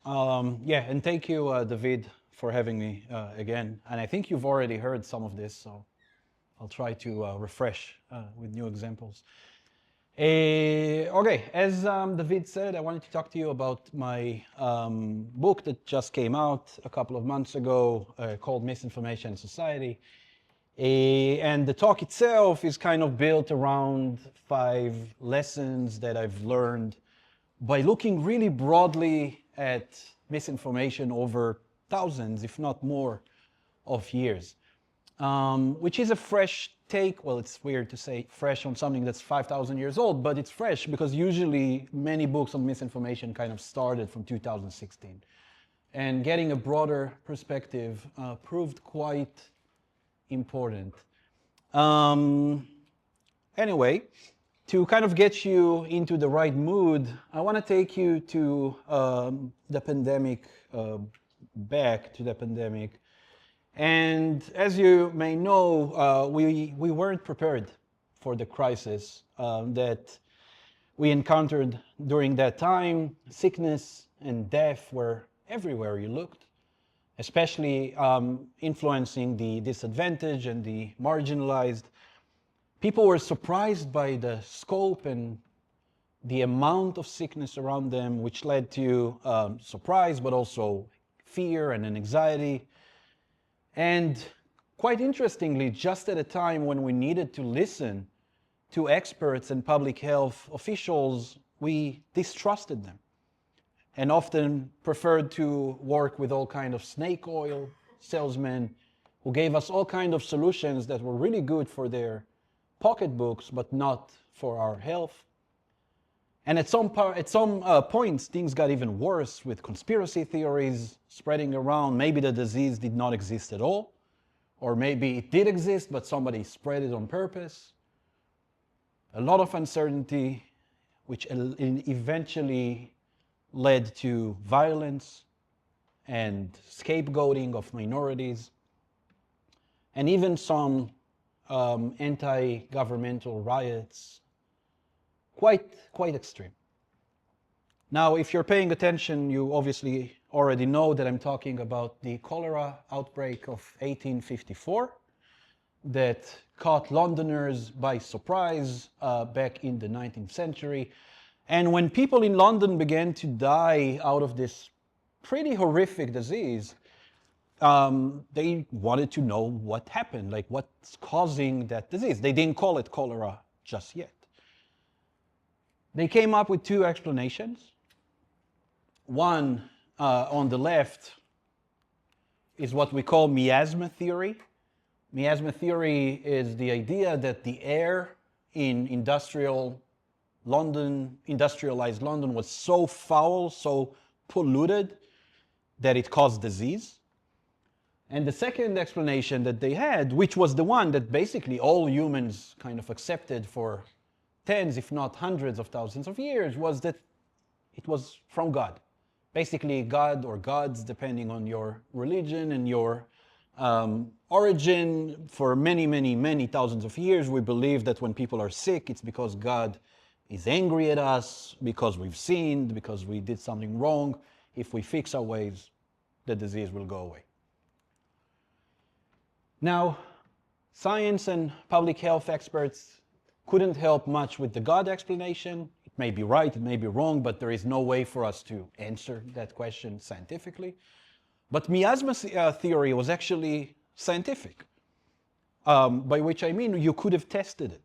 Yeah, and thank you, David, for having me again. And I think you've already heard some of this, so I'll try to refresh with new examples. Okay, as David said, I wanted to talk to you about my book that just came out a couple of months ago called Misinformation in Society. And the talk itself is kind of built around 5 lessons that I've learned by looking really broadly at misinformation over thousands, if not more, of years, which is a fresh take. Well, it's weird to say fresh on something that's 5,000 years old, but it's fresh because usually many books on misinformation kind of started from 2016. And getting a broader perspective proved quite important. Anyway, to kind of get you into the right mood, I want to take you to the pandemic, back to the pandemic. And as you may know, we weren't prepared for the crisis that we encountered during that time. Sickness and death were everywhere you looked, especially influencing the disadvantaged and the marginalized. People were surprised by the scope and the amount of sickness around them, which led to surprise, but also fear and anxiety. And quite interestingly, just at a time when we needed to listen to experts and public health officials, we distrusted them and often preferred to work with all kind of snake oil salesmen who gave us all kind of solutions that were really good for their pocketbooks, but not for our health. And at some points, things got even worse with conspiracy theories spreading around. Maybe the disease did not exist at all, or maybe it did exist, but somebody spread it on purpose. A lot of uncertainty, which eventually led to violence and scapegoating of minorities, and even some anti-governmental riots. Quite extreme. Now, if you're paying attention, you obviously already know that I'm talking about the cholera outbreak of 1854 that caught Londoners by surprise back in the 19th century. And when people in London began to die out of this pretty horrific disease, they wanted to know what happened, like what's causing that disease. They didn't call it cholera just yet. They came up with 2 explanations. One on the left is what we call miasma theory. Miasma theory is the idea that the air in industrialized London was so foul, so polluted, that it caused disease. And the second explanation that they had, which was the one that basically all humans kind of accepted for tens, if not hundreds of thousands of years, was that it was from God. Basically, God or gods, depending on your religion and your origin. For many thousands of years, we believe that when people are sick, it's because God is angry at us, because we've sinned, because we did something wrong. If we fix our ways, the disease will go away. Now, science and public health experts couldn't help much with the God explanation. It may be right, it may be wrong, but there is no way for us to answer that question scientifically. But miasma theory was actually scientific, by which I mean you could have tested it.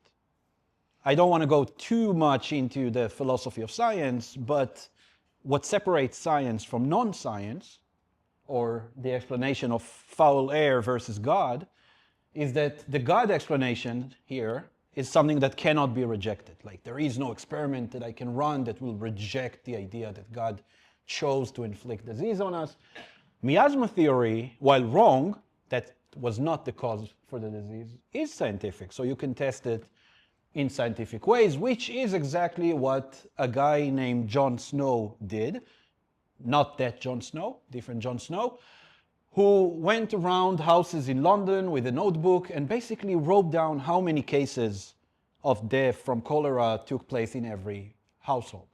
I don't want to go too much into the philosophy of science, but what separates science from non-science, or the explanation of foul air versus God, is that the God explanation here is something that cannot be rejected. Like, there is no experiment that I can run that will reject the idea that God chose to inflict disease on us. Miasma theory, while wrong, that was not the cause for the disease, is scientific. So you can test it in scientific ways, which is exactly what a guy named John Snow did. Not that John Snow, different John Snow, who went around houses in London with a notebook and basically wrote down how many cases of death from cholera took place in every household.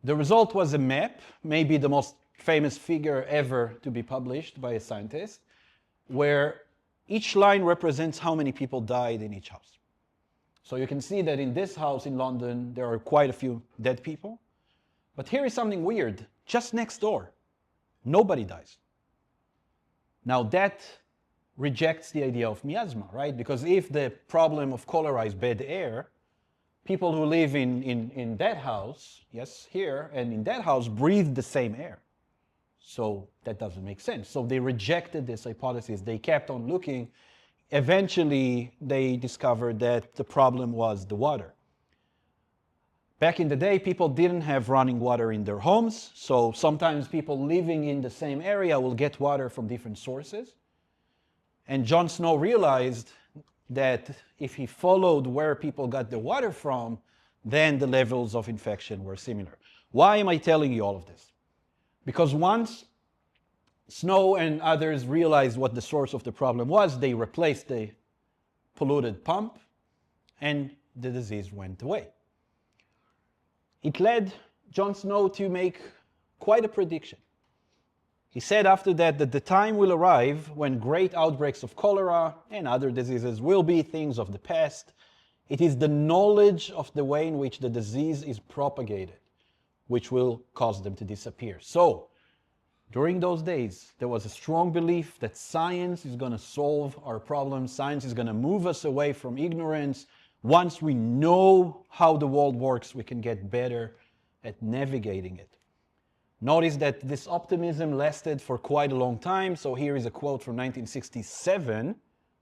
The result was a map, maybe the most famous figure ever to be published by a scientist, where each line represents how many people died in each house. So you can see that in this house in London, there are quite a few dead people. But here is something weird. Just next door, nobody dies. Now that rejects the idea of miasma, right? Because if the problem of cholera is bad air, people who live in that house, yes, here, and in that house breathe the same air. So that doesn't make sense. So they rejected this hypothesis. They kept on looking. Eventually, they discovered that the problem was the water. Back in the day, people didn't have running water in their homes, so sometimes people living in the same area will get water from different sources. And Jon Snow realized that if he followed where people got the water from, then the levels of infection were similar. Why am I telling you all of this? Because once Snow and others realized what the source of the problem was, they replaced the polluted pump, and the disease went away. It led Jon Snow to make quite a prediction. He said after that the time will arrive when great outbreaks of cholera and other diseases will be things of the past. It is the knowledge of the way in which the disease is propagated which will cause them to disappear. So, during those days, there was a strong belief that science is going to solve our problems. Science is going to move us away from ignorance. Once we know how the world works, we can get better at navigating it. Notice that this optimism lasted for quite a long time. So here is a quote from 1967.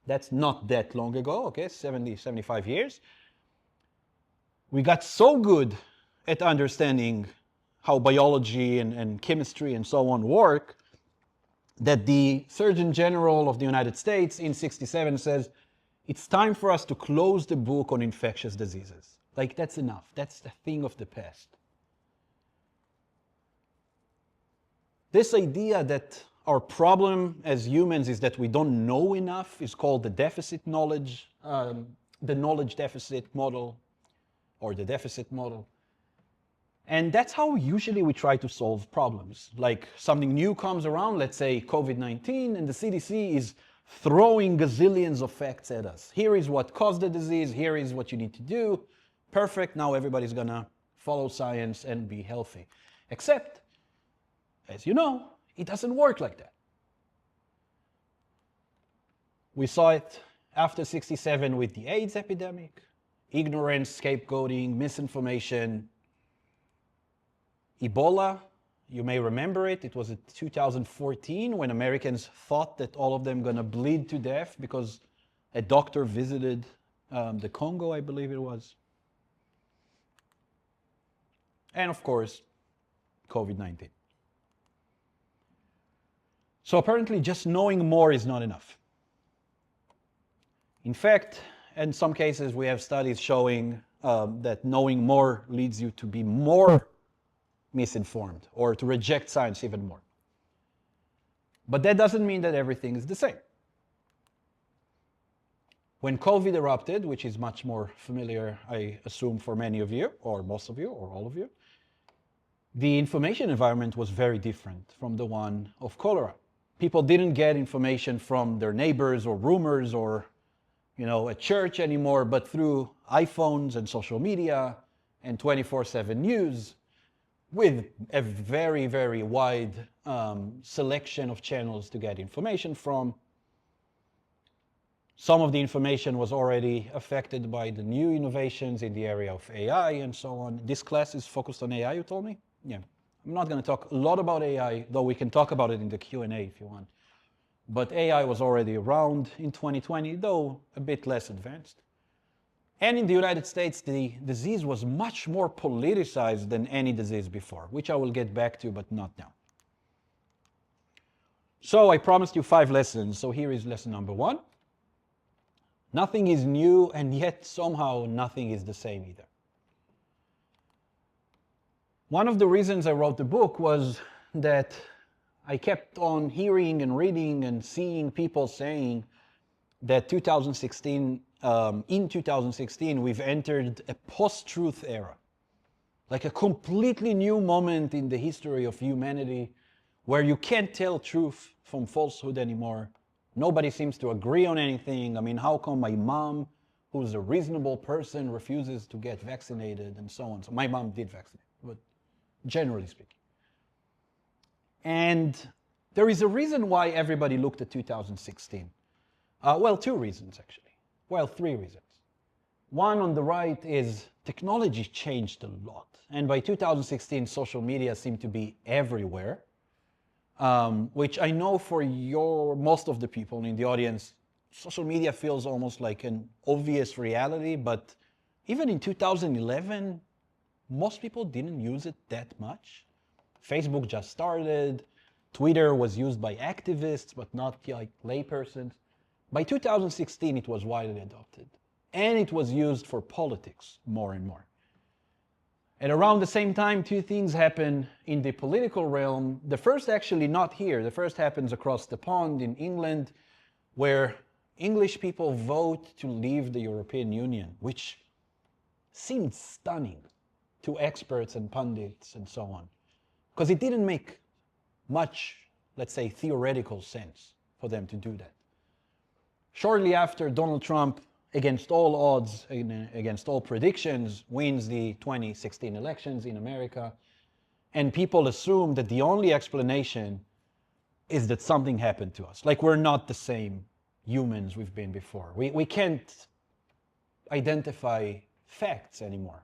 That's not that long ago, okay, 75 years. We got so good at understanding how biology and chemistry and so on work that the Surgeon General of the United States in 67 says, it's time for us to close the book on infectious diseases. Like, that's enough. That's a thing of the past. This idea that our problem as humans is that we don't know enough is called the deficit knowledge, the knowledge deficit model, or the deficit model. And that's how usually we try to solve problems. Like something new comes around, let's say COVID-19, and the CDC is throwing gazillions of facts at us. Here is what caused the disease, here is what you need to do. Perfect, now everybody's gonna follow science and be healthy. Except, as you know, it doesn't work like that. We saw it after 67 with the AIDS epidemic, ignorance, scapegoating, misinformation. Ebola, you may remember it. It was in 2014 when Americans thought that all of them gonna bleed to death because a doctor visited the Congo, I believe it was. And of course, COVID-19. So apparently just knowing more is not enough. In fact, in some cases we have studies showing that knowing more leads you to be more misinformed or to reject science even more. But that doesn't mean that everything is the same. When COVID erupted, which is much more familiar, I assume, for many of you, or most of you, or all of you, the information environment was very different from the one of cholera. People didn't get information from their neighbors or rumors or, at church anymore, but through iPhones and social media and 24/7 news with a very, very wide selection of channels to get information from. Some of the information was already affected by the new innovations in the area of AI and so on. This class is focused on AI, you told me? Yeah. I'm not going to talk a lot about AI, though we can talk about it in the Q&A if you want. But AI was already around in 2020, though a bit less advanced. And in the United States, the disease was much more politicized than any disease before, which I will get back to, but not now. So I promised you 5 lessons, so here is lesson number 1. Nothing is new, and yet somehow nothing is the same either. One of the reasons I wrote the book was that I kept on hearing and reading and seeing people saying that in 2016, we've entered a post-truth era, like a completely new moment in the history of humanity. where you can't tell truth from falsehood anymore. Nobody seems to agree on anything. I mean, how come my mom, who's a reasonable person, refuses to get vaccinated and so on? So my mom did vaccinate, but generally speaking. And there is a reason why everybody looked at 2016. Well, two reasons, actually. Well, three reasons. One on the right is technology changed a lot. And by 2016, social media seemed to be everywhere, which I know for most of the people in the audience, social media feels almost like an obvious reality, but even in 2011, most people didn't use it that much. Facebook just started. Twitter was used by activists, but not like laypersons. By 2016, it was widely adopted. And it was used for politics more and more. And around the same time, two things happen in the political realm. The first actually not here. The first happens across the pond in England, where English people vote to leave the European Union, which seemed stunning to experts and pundits and so on, because it didn't make much, let's say, theoretical sense for them to do that. Shortly after, Donald Trump, against all odds, against all predictions, wins the 2016 elections in America, and people assume that the only explanation is that something happened to us. Like we're not the same humans we've been before. We can't identify facts anymore.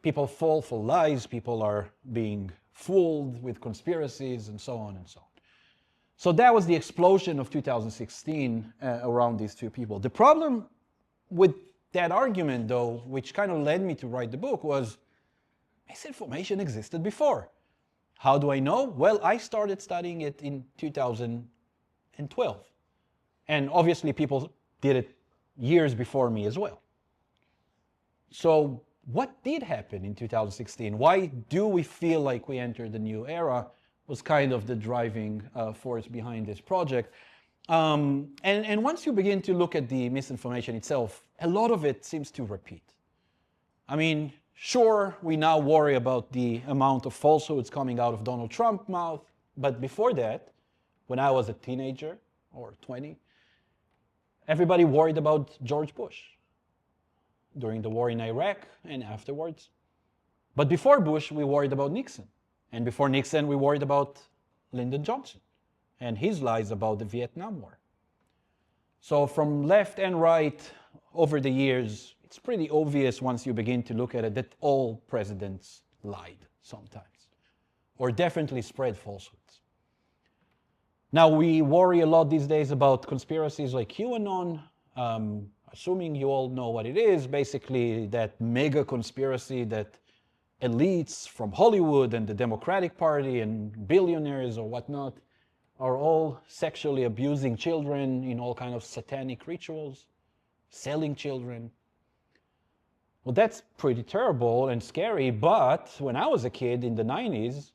People fall for lies, people are being fooled with conspiracies and so on and so on. So that was the explosion of 2016 around these two people. The problem with that argument, though, which kind of led me to write the book, was misinformation existed before. How do I know? Well, I started studying it in 2012. And obviously people did it years before me as well. So what did happen in 2016? Why do we feel like we entered a new era? Was kind of the driving force behind this project. And once you begin to look at the misinformation itself, a lot of it seems to repeat. I mean, sure, we now worry about the amount of falsehoods coming out of Donald Trump's mouth, but before that, when I was a teenager, or 20, everybody worried about George Bush during the war in Iraq and afterwards. But before Bush, we worried about Nixon. And before Nixon, we worried about Lyndon Johnson and his lies about the Vietnam War. So from left and right, over the years, it's pretty obvious once you begin to look at it that all presidents lied sometimes, or definitely spread falsehoods. Now, we worry a lot these days about conspiracies like QAnon, assuming you all know what it is, basically that mega conspiracy that elites from Hollywood and the Democratic Party and billionaires or whatnot are all sexually abusing children in all kind of satanic rituals, selling children. Well, that's pretty terrible and scary, but when I was a kid in the 90s,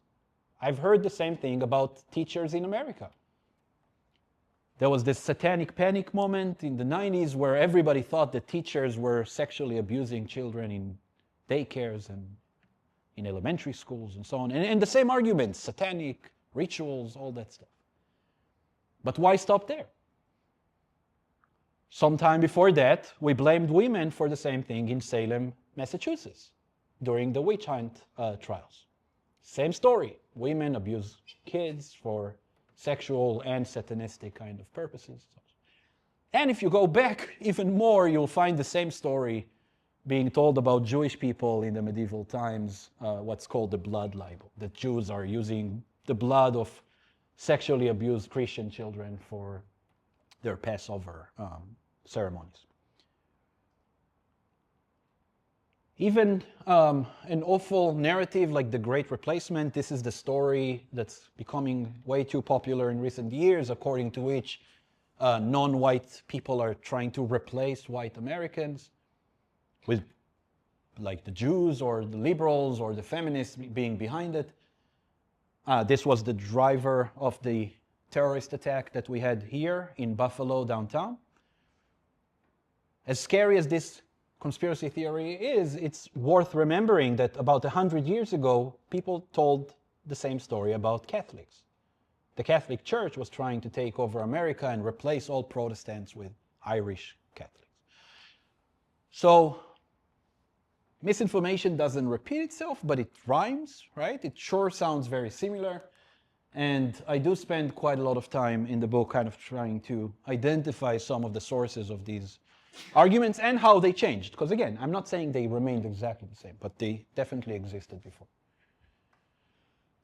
I've heard the same thing about teachers in America. There was this satanic panic moment in the 90s where everybody thought that teachers were sexually abusing children in daycares and in elementary schools and so on. And the same arguments, satanic, rituals, all that stuff. But why stop there? Sometime before that, we blamed women for the same thing in Salem, Massachusetts, during the witch hunt trials. Same story. Women abuse kids for sexual and satanistic kind of purposes. And if you go back even more, you'll find the same story being told about Jewish people in the medieval times, what's called the blood libel, that Jews are using the blood of sexually abused Christian children for their Passover ceremonies. Even an awful narrative like The Great Replacement, this is the story that's becoming way too popular in recent years, according to which non-white people are trying to replace white Americans, with like the Jews or the liberals or the feminists being behind it. This was the driver of the terrorist attack that we had here in Buffalo downtown. As scary as this conspiracy theory is, it's worth remembering that about 100 years ago, people told the same story about Catholics. The Catholic Church was trying to take over America and replace all Protestants with Irish Catholics. So misinformation doesn't repeat itself, but it rhymes, right? It sure sounds very similar. And I do spend quite a lot of time in the book kind of trying to identify some of the sources of these arguments and how they changed. Because again, I'm not saying they remained exactly the same, but they definitely existed before.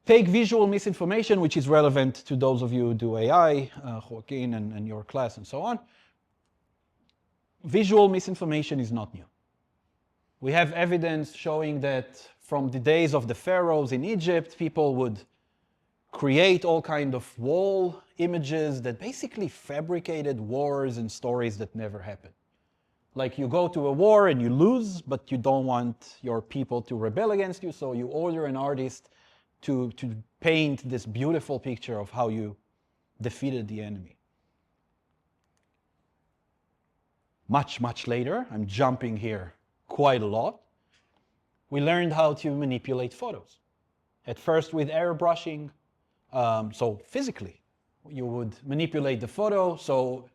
Take visual misinformation, which is relevant to those of you who do AI, Joaquin and your class and so on. Visual misinformation is not new. We have evidence showing that from the days of the pharaohs in Egypt, people would create all kind of wall images that basically fabricated wars and stories that never happened. Like you go to a war and you lose, but you don't want your people to rebel against you, so you order an artist to paint this beautiful picture of how you defeated the enemy. Much, much later, I'm jumping here quite a lot, we learned how to manipulate photos. At first with airbrushing, so physically, you would manipulate the photo. So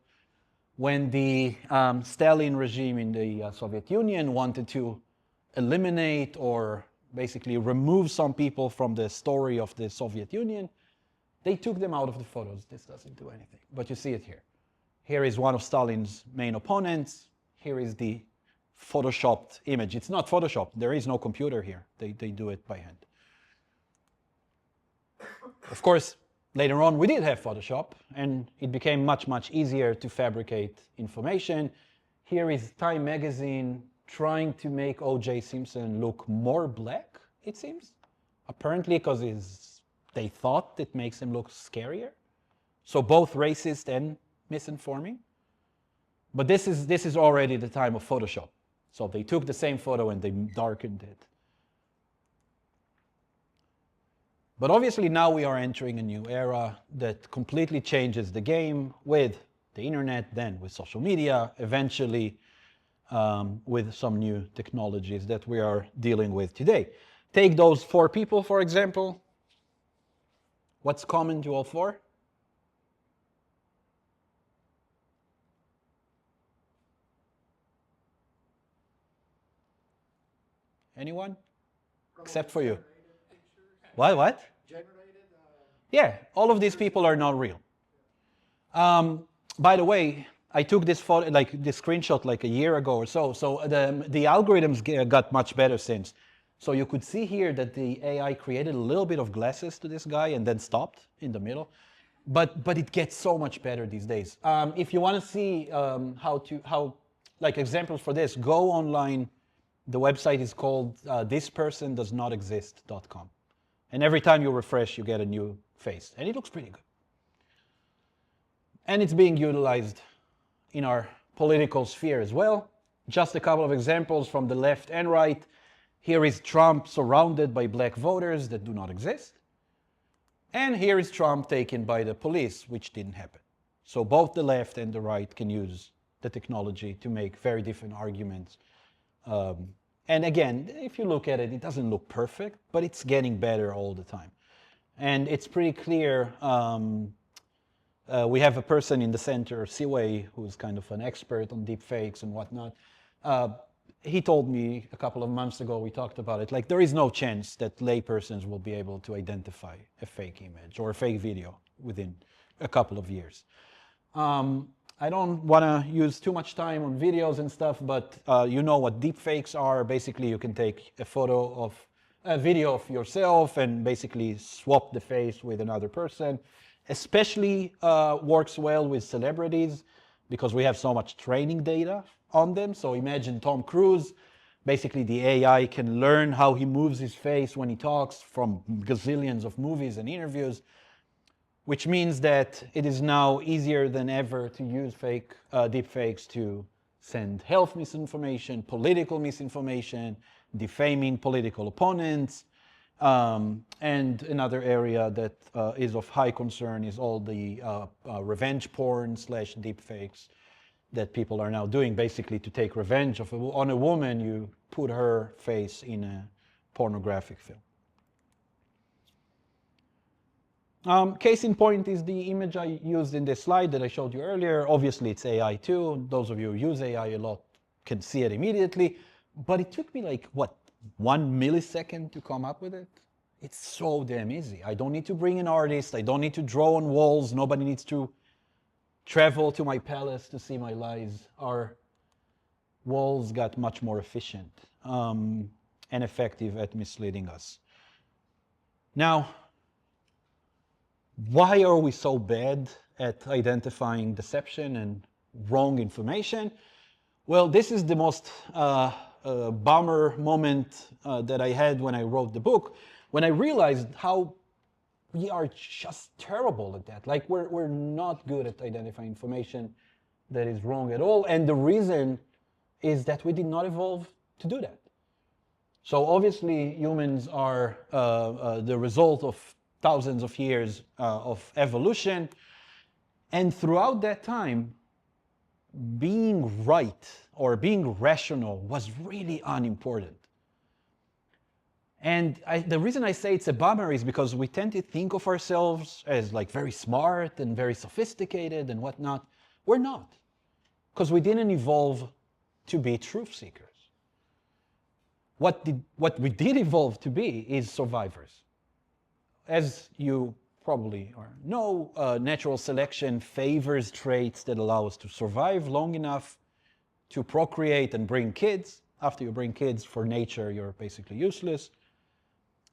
when the Stalin regime in the Soviet Union wanted to eliminate or basically remove some people from the story of the Soviet Union, they took them out of the photos. This doesn't do anything, but you see it here. Here is one of Stalin's main opponents. Here is the photoshopped image. It's not photoshopped. There is no computer here. They do it by hand. Of course, later on we did have Photoshop, and it became much, much easier to fabricate information. Here is Time magazine trying to make O.J. Simpson look more black, it seems. Apparently because they thought it makes him look scarier. So both racist and misinforming. But this is already the time of Photoshop. So they took the same photo and they darkened it. But obviously now we are entering a new era that completely changes the game with the internet, then with social media, eventually with some new technologies that we are dealing with today. Take those 4 people, for example. What's common to all 4? Anyone? Except for you. What? Yeah, all of these people are not real. By the way, I took this photo, like this screenshot, like a year ago or so. So the algorithms got much better since. So you could see here that the AI created a little bit of glasses to this guy and then stopped in the middle. But it gets so much better these days. If you want to see how like examples for this, go online. The website is called thispersondoesnotexist.com. And every time you refresh, you get a new face. And it looks pretty good. And it's being utilized in our political sphere as well. Just a couple of examples from the left and right. Here is Trump surrounded by black voters that do not exist. And here is Trump taken by the police, which didn't happen. So both the left and the right can use the technology to make very different arguments. And again, if you look at it, it doesn't look perfect, but it's getting better all the time. And it's pretty clear. We have a person in the center, Siwei, who's kind of an expert on deepfakes and whatnot. He told me a couple of months ago, we talked about it, like there is no chance that laypersons will be able to identify a fake image or a fake video within a couple of years. I don't want to use too much time on videos and stuff, but you know what deepfakes are. Basically, you can take a video of yourself and basically swap the face with another person. Especially works well with celebrities because we have so much training data on them. So imagine Tom Cruise. Basically, the AI can learn how he moves his face when he talks from gazillions of movies and interviews, which means that it is now easier than ever to use deepfakes to send health misinformation, political misinformation, defaming political opponents. And another area that is of high concern is all the revenge porn / deepfakes that people are now doing, basically to take revenge on a woman. You put her face in a pornographic film. Case in point is the image I used in this slide that I showed you earlier. Obviously, it's AI too. Those of you who use AI a lot can see it immediately. But it took me like, what, 1 millisecond to come up with it? It's so damn easy. I don't need to bring an artist. I don't need to draw on walls. Nobody needs to travel to my palace to see my lies. Our walls got much more efficient and effective at misleading us. Now, why are we so bad at identifying deception and wrong information? Well, this is the most bummer moment that I had when I wrote the book, when I realized how we are just terrible at that. Like, we're not good at identifying information that is wrong at all. And the reason is that we did not evolve to do that. So obviously, humans are the result of thousands of years of evolution. And throughout that time, being right or being rational was really unimportant. And the reason I say it's a bummer is because we tend to think of ourselves as like very smart and very sophisticated and whatnot. We're not, because we didn't evolve to be truth seekers. What we did evolve to be is survivors. As you probably know, natural selection favors traits that allow us to survive long enough to procreate and bring kids. After you bring kids, for nature, you're basically useless.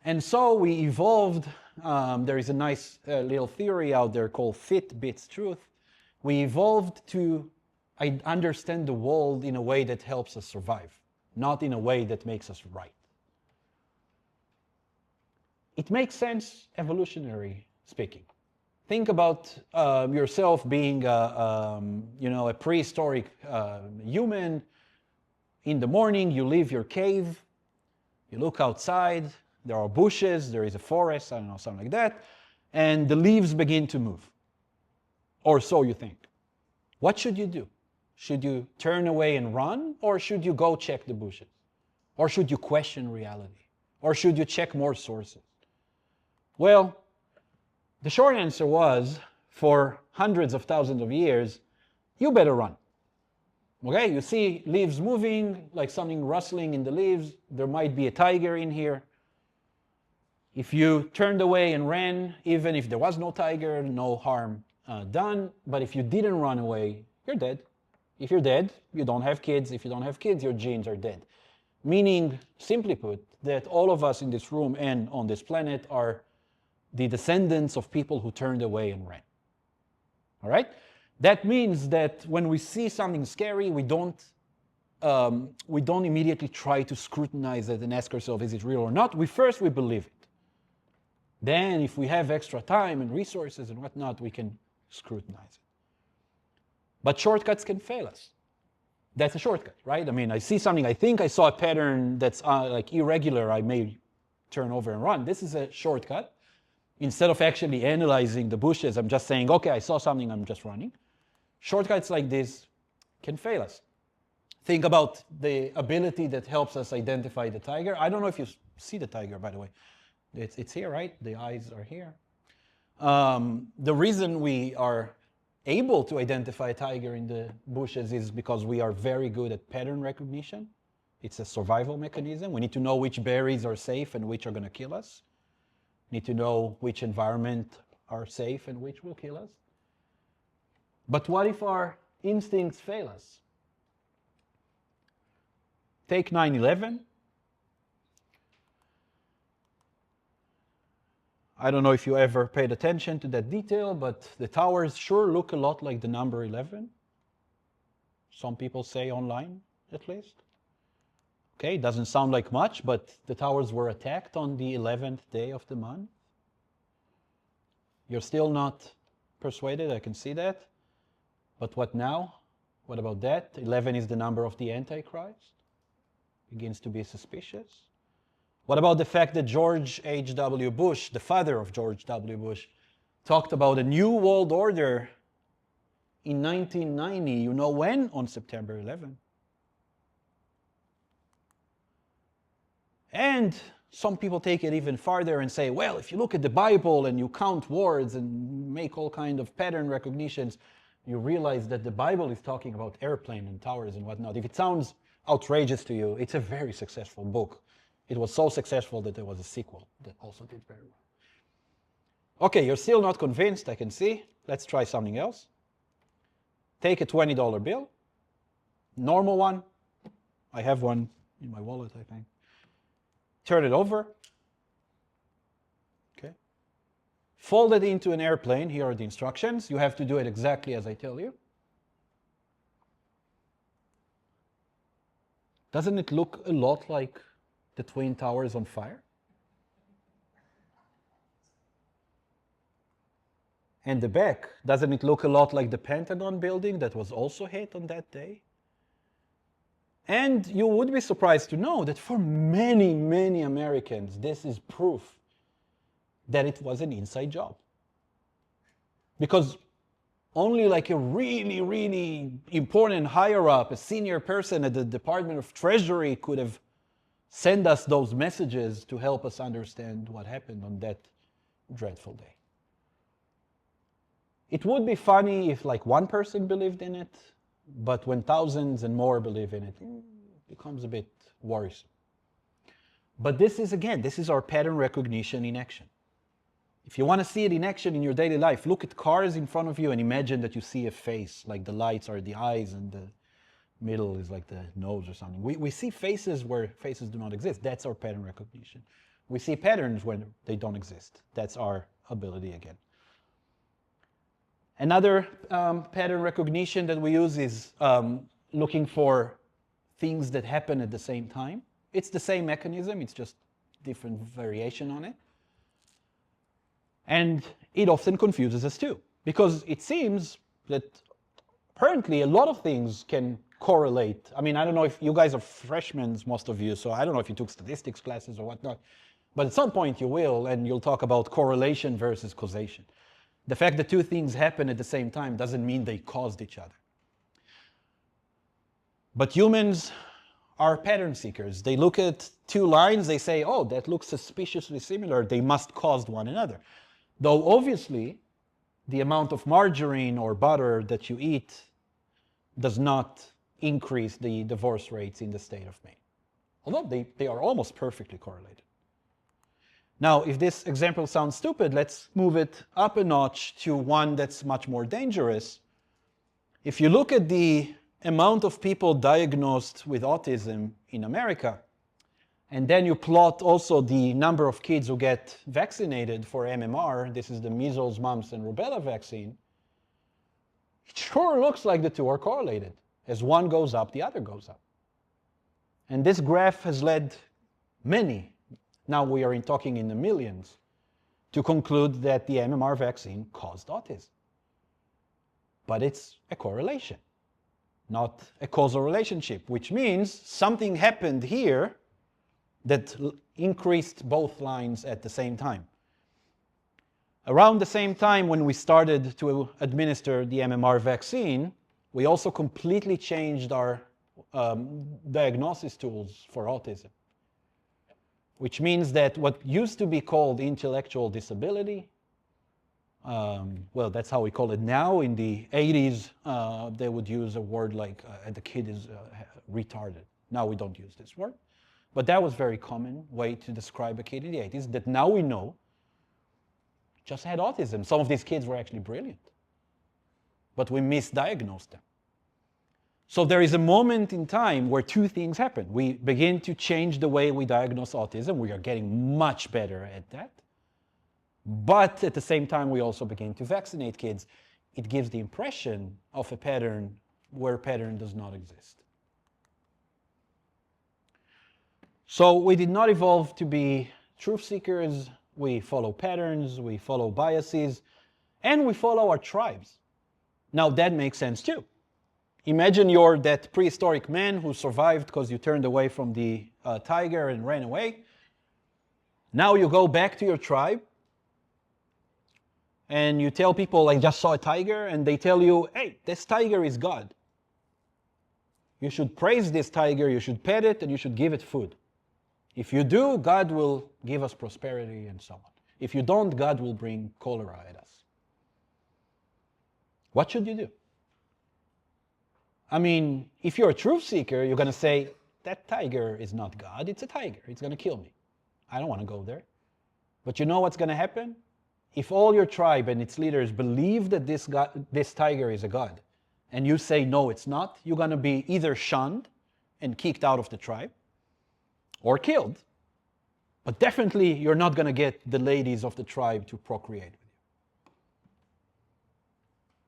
And so we evolved. There is a nice little theory out there called fit beats truth. We evolved to understand the world in a way that helps us survive, not in a way that makes us right. It makes sense, evolutionary speaking. Think about yourself being, a prehistoric human. In the morning, you leave your cave, you look outside, there are bushes, there is a forest, I don't know, something like that, and the leaves begin to move. Or so you think. What should you do? Should you turn away and run, or should you go check the bushes? Or should you question reality? Or should you check more sources? Well, the short answer was, for hundreds of thousands of years, you better run. Okay, you see leaves moving, like something rustling in the leaves. There might be a tiger in here. If you turned away and ran, even if there was no tiger, no harm done. But if you didn't run away, you're dead. If you're dead, you don't have kids. If you don't have kids, your genes are dead. Meaning, simply put, that all of us in this room and on this planet are the descendants of people who turned away and ran. All right? That means that when we see something scary, we don't immediately try to scrutinize it and ask ourselves, is it real or not? We believe it. Then, if we have extra time and resources and whatnot, we can scrutinize it. But shortcuts can fail us. That's a shortcut, right? I mean, I see something, I think I saw a pattern that's like irregular, I may turn over and run. This is a shortcut. Instead of actually analyzing the bushes, I'm just saying, okay, I saw something, I'm just running. Shortcuts like this can fail us. Think about the ability that helps us identify the tiger. I don't know if you see the tiger, by the way. It's here, right? The eyes are here. The reason we are able to identify a tiger in the bushes is because we are very good at pattern recognition. It's a survival mechanism. We need to know which berries are safe and which are going to kill us. Need to know which environment are safe and which will kill us. But what if our instincts fail us? Take 9/11. I don't know if you ever paid attention to that detail, but the towers sure look a lot like the number 11. Some people say online, at least. Okay, it doesn't sound like much, but the towers were attacked on the 11th day of the month. You're still not persuaded, I can see that. But what now? What about that? 11 is the number of the Antichrist. Begins to be suspicious. What about the fact that George H.W. Bush, the father of George W. Bush, talked about a new world order in 1990? You know when? On September 11. And some people take it even farther and say, well, if you look at the Bible and you count words and make all kind of pattern recognitions, you realize that the Bible is talking about airplane and towers and whatnot. If it sounds outrageous to you, it's a very successful book. It was so successful that there was a sequel that also did very well. Okay, you're still not convinced, I can see. Let's try something else. Take a $20 bill, normal one. I have one in my wallet, I think. Turn it over. Okay. Fold it into an airplane. Here are the instructions. You have to do it exactly as I tell you. Doesn't it look a lot like the Twin Towers on fire? And the back, doesn't it look a lot like the Pentagon building that was also hit on that day? And you would be surprised to know that for many, many Americans, this is proof that it was an inside job. Because only like a really, really important higher up, a senior person at the Department of Treasury could have sent us those messages to help us understand what happened on that dreadful day. It would be funny if like one person believed in it, but when thousands and more believe in it, it becomes a bit worrisome. But this is, again, this is our pattern recognition in action. If you want to see it in action in your daily life, look at cars in front of you and imagine that you see a face, like the lights are the eyes and the middle is like the nose or something. We see faces where faces do not exist. That's our pattern recognition. We see patterns when they don't exist. That's our ability again. Another pattern recognition that we use is looking for things that happen at the same time. It's the same mechanism, it's just different variation on it. And it often confuses us too, because it seems that apparently a lot of things can correlate. I mean, I don't know if you guys are freshmen, most of you, so I don't know if you took statistics classes or whatnot, but at some point you will, and you'll talk about correlation versus causation. The fact that two things happen at the same time doesn't mean they caused each other. But humans are pattern seekers. They look at two lines, they say, oh, that looks suspiciously similar, they must cause one another. Though obviously, the amount of margarine or butter that you eat does not increase the divorce rates in the state of Maine. Although they are almost perfectly correlated. Now, if this example sounds stupid, let's move it up a notch to one that's much more dangerous. If you look at the amount of people diagnosed with autism in America, and then you plot also the number of kids who get vaccinated for MMR, this is the measles, mumps, and rubella vaccine, it sure looks like the two are correlated. As one goes up, the other goes up. And this graph has led many, now we are talking in the millions, to conclude that the MMR vaccine caused autism. But it's a correlation, not a causal relationship, which means something happened here that increased both lines at the same time. Around the same time when we started to administer the MMR vaccine, we also completely changed our diagnosis tools for autism, which means that what used to be called intellectual disability, well, that's how we call it now. In the 80s, they would use a word like the kid is retarded. Now we don't use this word. But that was a very common way to describe a kid in the 80s that now we know just had autism. Some of these kids were actually brilliant, but we misdiagnosed them. So there is a moment in time where two things happen. We begin to change the way we diagnose autism. We are getting much better at that. But at the same time, we also begin to vaccinate kids. It gives the impression of a pattern where pattern does not exist. So we did not evolve to be truth seekers. We follow patterns, we follow biases, and we follow our tribes. Now that makes sense too. Imagine you're that prehistoric man who survived because you turned away from the tiger and ran away. Now you go back to your tribe and you tell people, I just saw a tiger, and they tell you, hey, this tiger is God. You should praise this tiger, you should pet it, and you should give it food. If you do, God will give us prosperity and so on. If you don't, God will bring cholera at us. What should you do? I mean, if you're a truth seeker, you're going to say, that tiger is not God, it's a tiger. It's going to kill me. I don't want to go there. But you know what's going to happen? If all your tribe and its leaders believe that this tiger is a god, and you say, no, it's not, you're going to be either shunned and kicked out of the tribe, or killed. But definitely, you're not going to get the ladies of the tribe to procreate with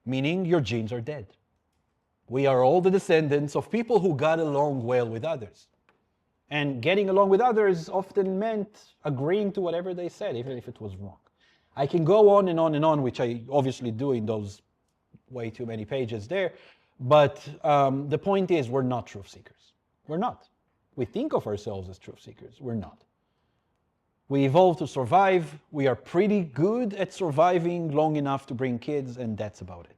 you. Meaning, your genes are dead. We are all the descendants of people who got along well with others. And getting along with others often meant agreeing to whatever they said, even if it was wrong. I can go on and on and on, which I obviously do in those way too many pages there. But the point is, we're not truth seekers. We're not. We think of ourselves as truth seekers. We're not. We evolved to survive. We are pretty good at surviving long enough to bring kids, and that's about it.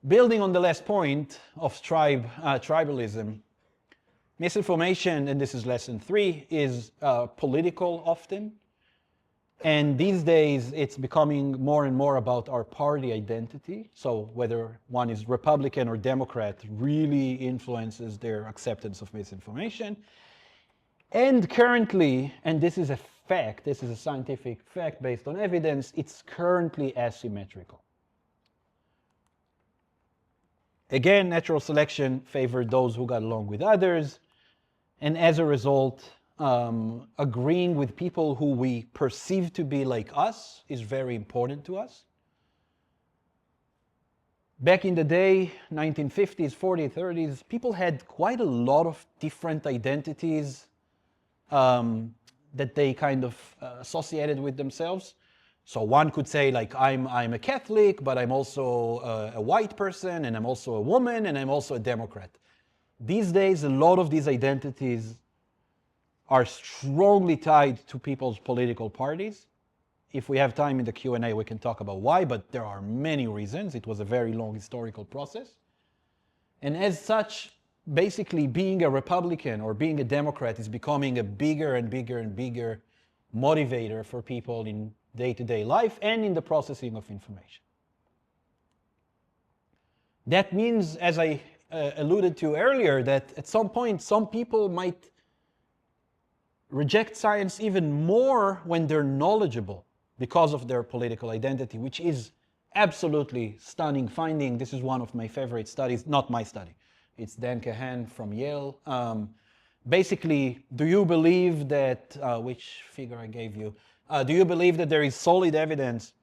Building on the last point of tribalism, misinformation, and this is lesson 3, is political often. And these days, it's becoming more and more about our party identity. So whether one is Republican or Democrat really influences their acceptance of misinformation. And currently, and this is a fact, this is a scientific fact based on evidence, it's currently asymmetrical. Again, natural selection favored those who got along with others. And as a result, agreeing with people who we perceive to be like us is very important to us. Back in the day, 1950s, 40s, 30s, people had quite a lot of different identities that they kind of associated with themselves. So one could say, like, I'm a Catholic, but I'm also a white person, and I'm also a woman, and I'm also a Democrat. These days, a lot of these identities are strongly tied to people's political parties. If we have time in the Q&A, we can talk about why, but there are many reasons. It was a very long historical process. And as such, basically being a Republican or being a Democrat is becoming a bigger and bigger and bigger motivator for people in day-to-day life and in the processing of information. That means, as I alluded to earlier, that at some point some people might reject science even more when they're knowledgeable because of their political identity, which is absolutely stunning finding. This is one of my favorite studies, not my study. It's Dan Kahan from Yale. Basically, do you believe that, which figure I gave you, do you believe that there is solid evidence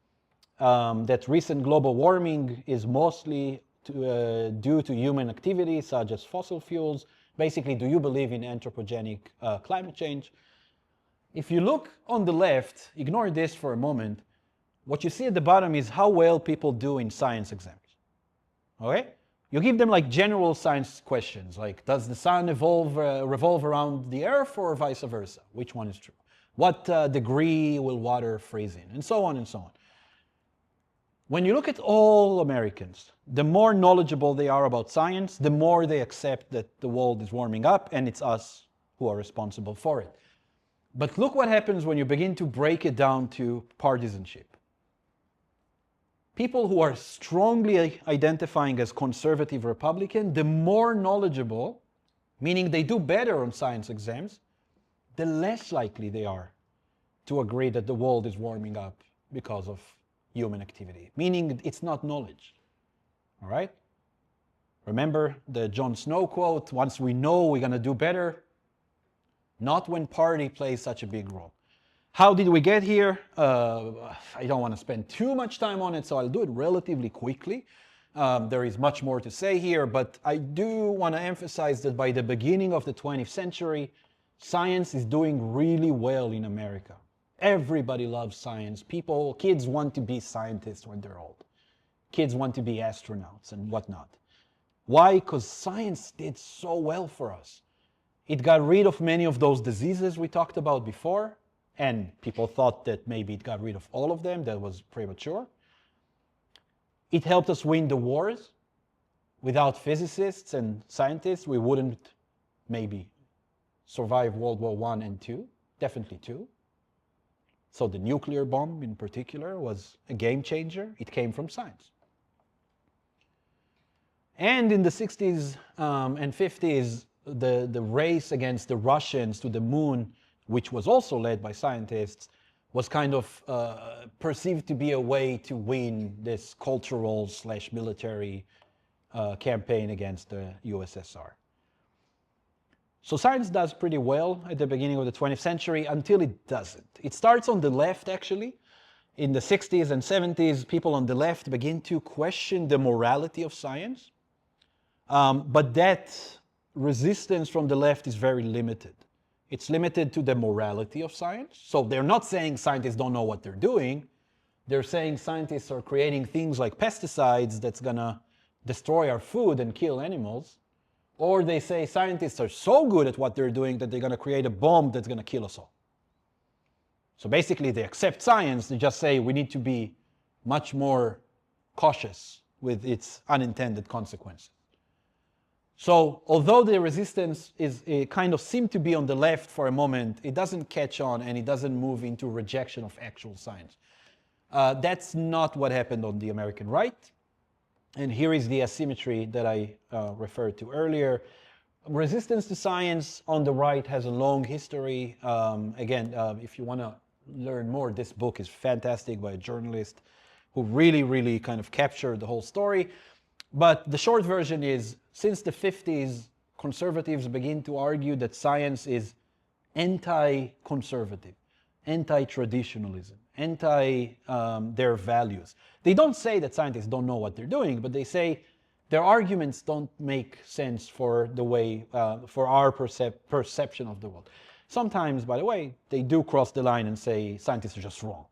that recent global warming is mostly due to human activity, such as fossil fuels? Basically, do you believe in anthropogenic climate change? If you look on the left, ignore this for a moment, what you see at the bottom is how well people do in science exams. Okay? You give them like general science questions, like does the sun revolve around the earth or vice versa? Which one is true? What degree will water freeze in? And so on and so on. When you look at all Americans, the more knowledgeable they are about science, the more they accept that the world is warming up and it's us who are responsible for it. But look what happens when you begin to break it down to partisanship. People who are strongly identifying as conservative Republican, the more knowledgeable, meaning they do better on science exams, the less likely they are to agree that the world is warming up because of human activity, meaning it's not knowledge. All right? Remember the Jon Snow quote, once we know we're going to do better, not when party plays such a big role. How did we get here? I don't want to spend too much time on it, so I'll do it relatively quickly. There is much more to say here, but I do want to emphasize that by the beginning of the 20th century, science is doing really well in America. Everybody loves science. Kids want to be scientists when they're old. Kids want to be astronauts and whatnot. Why? Because science did so well for us. It got rid of many of those diseases we talked about before, and people thought that maybe it got rid of all of them. That was premature. It helped us win the wars. Without physicists and scientists, we wouldn't maybe survive World War I and II, definitely II. So the nuclear bomb in particular was a game changer. It came from science. And in the 60s and 50s, the race against the Russians to the moon, which was also led by scientists, was kind of perceived to be a way to win this cultural/military campaign against the USSR. So science does pretty well at the beginning of the 20th century until it doesn't. It starts on the left, actually. In the 60s and 70s, people on the left begin to question the morality of science. But that resistance from the left is very limited. It's limited to the morality of science. So they're not saying scientists don't know what they're doing. They're saying scientists are creating things like pesticides that's gonna destroy our food and kill animals. Or they say scientists are so good at what they're doing that they're gonna create a bomb that's gonna kill us all. So basically they accept science, they just say we need to be much more cautious with its unintended consequences. So although the resistance is kind of seemed to be on the left for a moment, it doesn't catch on and it doesn't move into rejection of actual science. That's not what happened on the American right. And here is the asymmetry that I referred to earlier. Resistance to science on the right has a long history. Again, if you want to learn more, this book is fantastic by a journalist who really kind of captured the whole story. But the short version is, since the 50s, conservatives begin to argue that science is anti-conservative, anti-traditionalism, anti their values. They don't say that scientists don't know what they're doing, but they say their arguments don't make sense for the way, for our perception of the world. Sometimes, by the way, they do cross the line and say scientists are just wrong.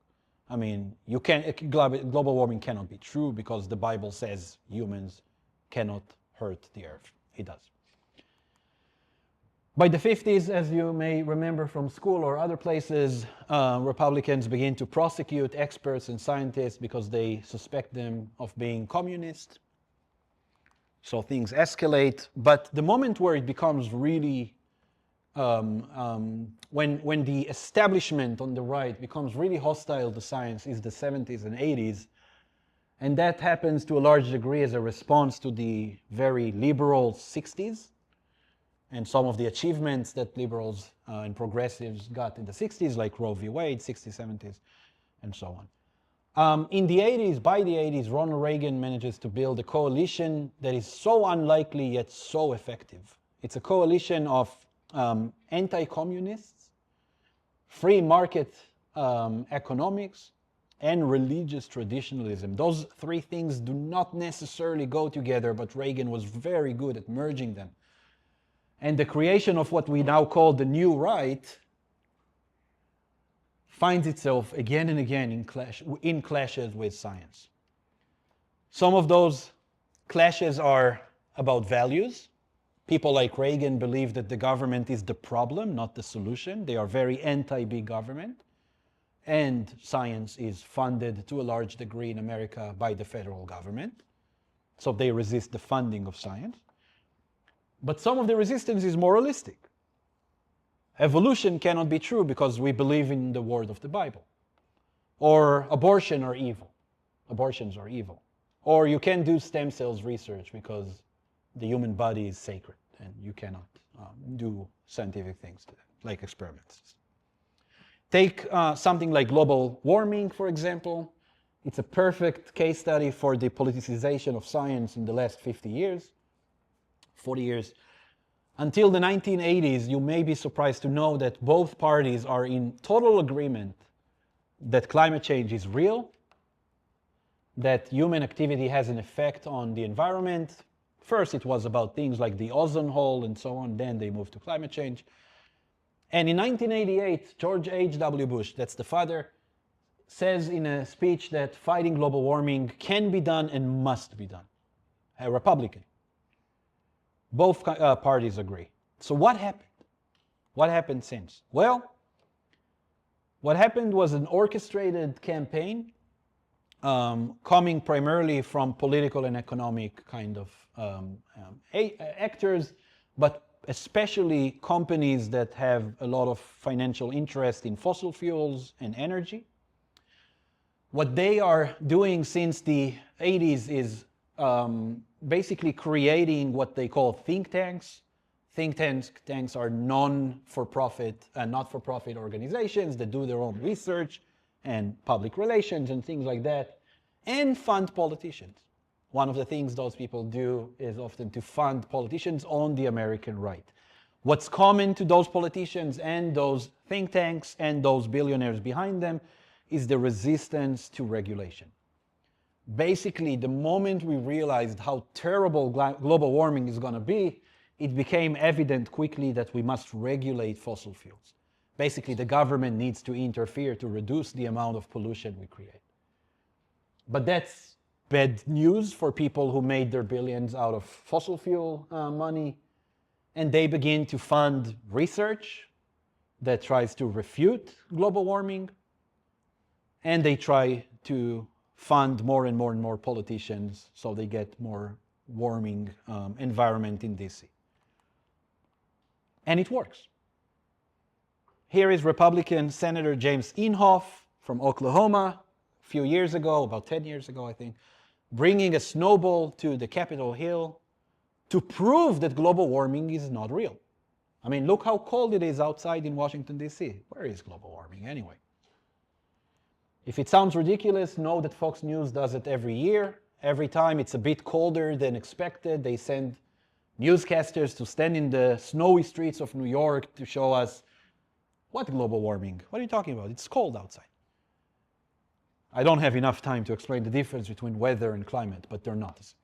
I mean, global warming cannot be true because the Bible says humans cannot hurt the earth. It does. By the 50s, as you may remember from school or other places, Republicans begin to prosecute experts and scientists because they suspect them of being communist. So things escalate. But the moment where it becomes really when the establishment on the right becomes really hostile to science is the 70s and 80s. And that happens to a large degree as a response to the very liberal 60s and some of the achievements that liberals and progressives got in the 60s, like Roe v. Wade, 60s, 70s, and so on. In the 80s, by the 80s, Ronald Reagan manages to build a coalition that is so unlikely yet so effective. It's a coalition of anti-communists, free market economics, and religious traditionalism. Those three things do not necessarily go together, but Reagan was very good at merging them. And the creation of what we now call the new right finds itself again and again in clashes with science. Some of those clashes are about values. People like Reagan believe that the government is the problem, not the solution. They are very anti-big government. And science is funded to a large degree in America by the federal government. So they resist the funding of science. But some of the resistance is moralistic. Evolution cannot be true because we believe in the word of the Bible. Or abortion are evil. Abortions are evil. Or you can't do stem cells research because the human body is sacred and you cannot do scientific things to that, like experiments. Take something like global warming, for example. It's a perfect case study for the politicization of science in the last 50 years, 40 years. Until the 1980s, you may be surprised to know that both parties are in total agreement that climate change is real, that human activity has an effect on the environment. First, it was about things like the ozone hole and so on. Then they moved to climate change. And in 1988, George H.W. Bush, that's the father, says in a speech that fighting global warming can be done and must be done. A Republican. Both parties agree. So what happened? What happened since? Well, what happened was an orchestrated campaign coming primarily from political and economic kind of actors, but especially companies that have a lot of financial interest in fossil fuels and energy. What they are doing since the 80s is basically creating what they call think tanks. Think tanks are non-for-profit and not-for-profit organizations that do their own research and public relations and things like that, and fund politicians. One of the things those people do is often to fund politicians on the American right. What's common to those politicians and those think tanks and those billionaires behind them is the resistance to regulation. Basically, the moment we realized how terrible global warming is going to be, it became evident quickly that we must regulate fossil fuels. Basically, the government needs to interfere to reduce the amount of pollution we create. But that's bad news for people who made their billions out of fossil fuel money, and they begin to fund research that tries to refute global warming, and they try to fund more and more and more politicians so they get more warming environment in DC. And it works. Here is Republican Senator James Inhofe from Oklahoma a few years ago, about 10 years ago, I think, bringing a snowball to the Capitol Hill to prove that global warming is not real. I mean, look how cold it is outside in Washington, D.C. Where is global warming anyway? If it sounds ridiculous, know that Fox News does it every year. Every time it's a bit colder than expected, they send newscasters to stand in the snowy streets of New York to show us, what global warming? What are you talking about? It's cold outside. I don't have enough time to explain the difference between weather and climate, but they're not the same.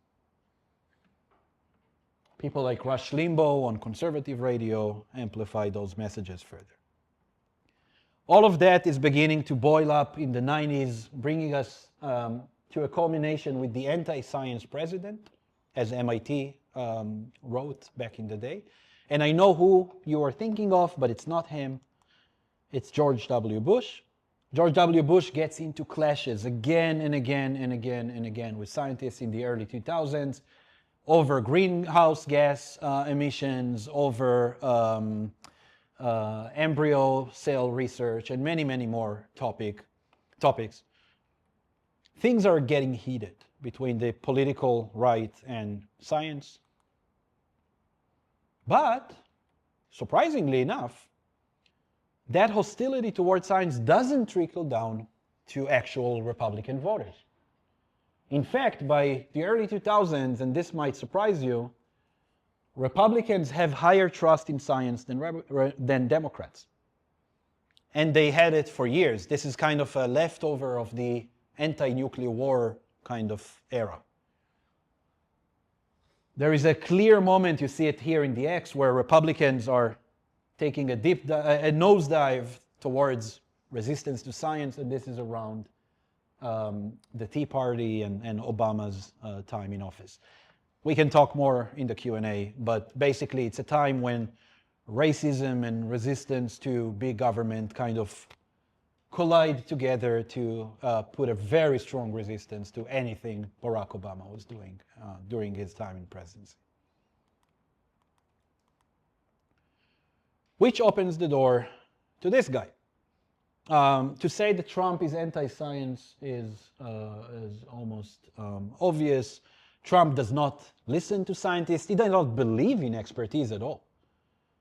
People like Rush Limbaugh on conservative radio amplify those messages further. All of that is beginning to boil up in the 90s, bringing us to a culmination with the anti-science president, as MIT wrote back in the day. And I know who you are thinking of, but it's not him. It's George W. Bush. George W. Bush gets into clashes again and again and again and again with scientists in the early 2000s over greenhouse gas emissions, over embryo cell research, and many, many more topics. Things are getting heated between the political right and science. But, surprisingly enough, that hostility towards science doesn't trickle down to actual Republican voters. In fact, by the early 2000s, and this might surprise you, Republicans have higher trust in science than Democrats. And they had it for years. This is kind of a leftover of the anti-nuclear war kind of era. There is a clear moment, you see it here in the X, where Republicans are taking a nosedive towards resistance to science, and this is around the Tea Party and Obama's time in office. We can talk more in the Q&A, but basically it's a time when racism and resistance to big government kind of collide together to put a very strong resistance to anything Barack Obama was doing during his time in presidency. Which opens the door to this guy. To say that Trump is anti-science is almost obvious. Trump does not listen to scientists. He does not believe in expertise at all.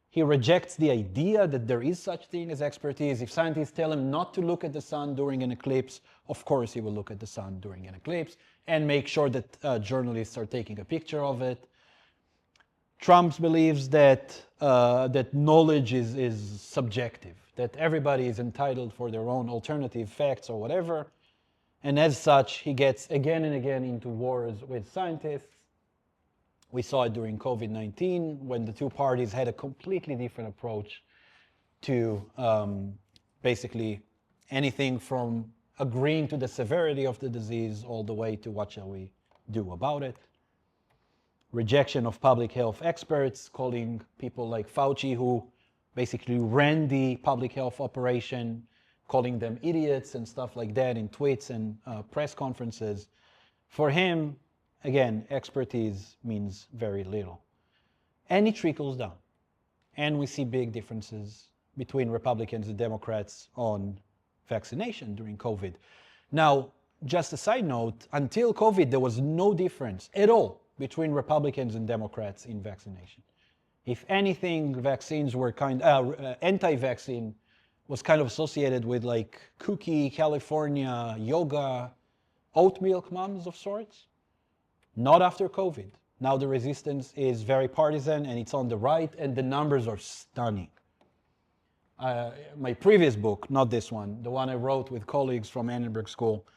He rejects the idea that there is such thing as expertise. If scientists tell him not to look at the sun during an eclipse, of course he will look at the sun during an eclipse and make sure that journalists are taking a picture of it. Trump believes that that knowledge is subjective, that everybody is entitled for their own alternative facts or whatever, and as such, he gets again and again into wars with scientists. We saw it during COVID-19 when the two parties had a completely different approach to basically anything from agreeing to the severity of the disease all the way to what shall we do about it. Rejection of public health experts, calling people like Fauci, who basically ran the public health operation, calling them idiots and stuff like that in tweets and press conferences. For him, again, expertise means very little. And it trickles down. And we see big differences between Republicans and Democrats on vaccination during COVID. Now, just a side note, until COVID, there was no difference at all between Republicans and Democrats in vaccination. If anything, vaccines were anti-vaccine was kind of associated with like kooky California yoga, oat milk moms of sorts. Not after COVID. Now the resistance is very partisan and it's on the right and the numbers are stunning. My previous book, not this one, the one I wrote with colleagues from Annenberg School,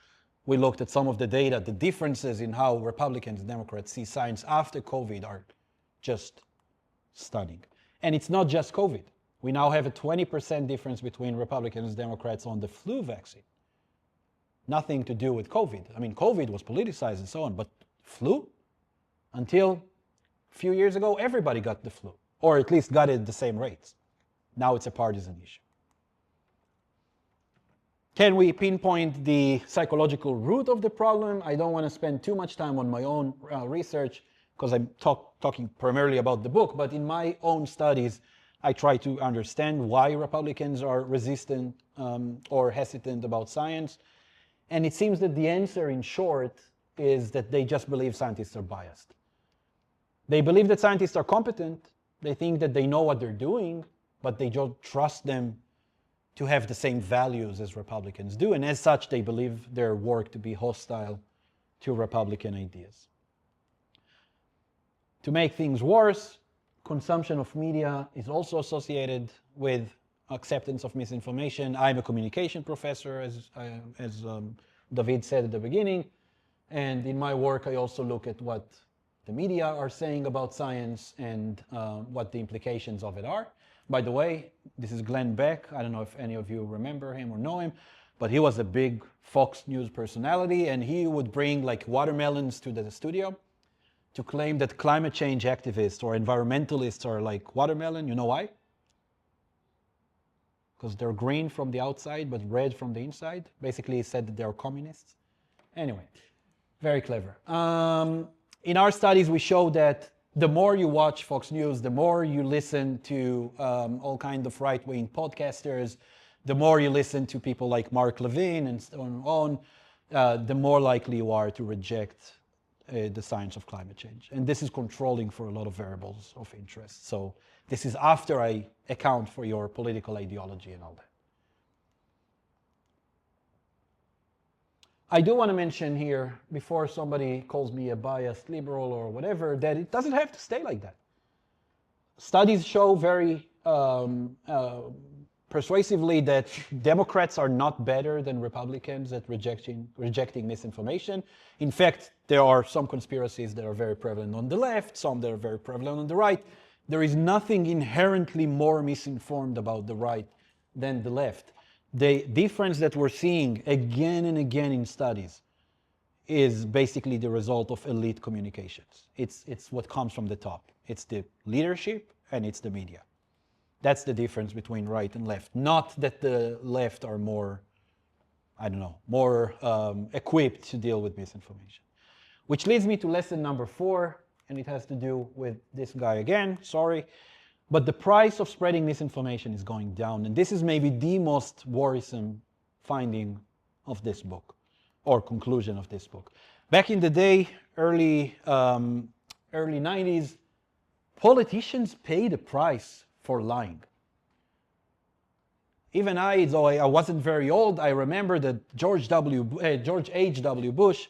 we looked at some of the data. The differences in how Republicans and Democrats see science after COVID are just stunning. And it's not just COVID. We now have a 20% difference between Republicans and Democrats on the flu vaccine. Nothing to do with COVID. I mean, COVID was politicized and so on, but flu? Until a few years ago, everybody got the flu, or at least got it at the same rates. Now it's a partisan issue. Can we pinpoint the psychological root of the problem? I don't want to spend too much time on my own research because I'm talking primarily about the book, but in my own studies, I try to understand why Republicans are resistant or hesitant about science. And it seems that the answer, in short, is that they just believe scientists are biased. They believe that scientists are competent. They think that they know what they're doing, but they don't trust them to have the same values as Republicans do. And as such, they believe their work to be hostile to Republican ideas. To make things worse, consumption of media is also associated with acceptance of misinformation. I'm a communication professor, as David said at the beginning. And in my work, I also look at what the media are saying about science and what the implications of it are. By the way, this is Glenn Beck. I don't know if any of you remember him or know him, but he was a big Fox News personality, and he would bring like watermelons to the studio to claim that climate change activists or environmentalists are like watermelon. You know why? Because they're green from the outside, but red from the inside. Basically, he said that they're communists. Anyway, very clever. In our studies, we show that the more you watch Fox News, the more you listen to all kinds of right-wing podcasters, the more you listen to people like Mark Levin and so on, the more likely you are to reject the science of climate change. And this is controlling for a lot of variables of interest. So this is after I account for your political ideology and all that. I do want to mention here, before somebody calls me a biased liberal or whatever, that it doesn't have to stay like that. Studies show very persuasively that Democrats are not better than Republicans at rejecting misinformation. In fact, there are some conspiracies that are very prevalent on the left, some that are very prevalent on the right. There is nothing inherently more misinformed about the right than the left. The difference that we're seeing again and again in studies is basically the result of elite communications. It's what comes from the top. It's the leadership and it's the media. That's the difference between right and left. Not that the left are more, I don't know, more equipped to deal with misinformation. Which leads me to lesson number 4, and it has to do with this guy again, sorry. But the price of spreading misinformation is going down. And this is maybe the most worrisome finding of this book, or conclusion of this book. Back in the day, early 90s, politicians paid a price for lying. Even I, though I wasn't very old, I remember that George H.W. Bush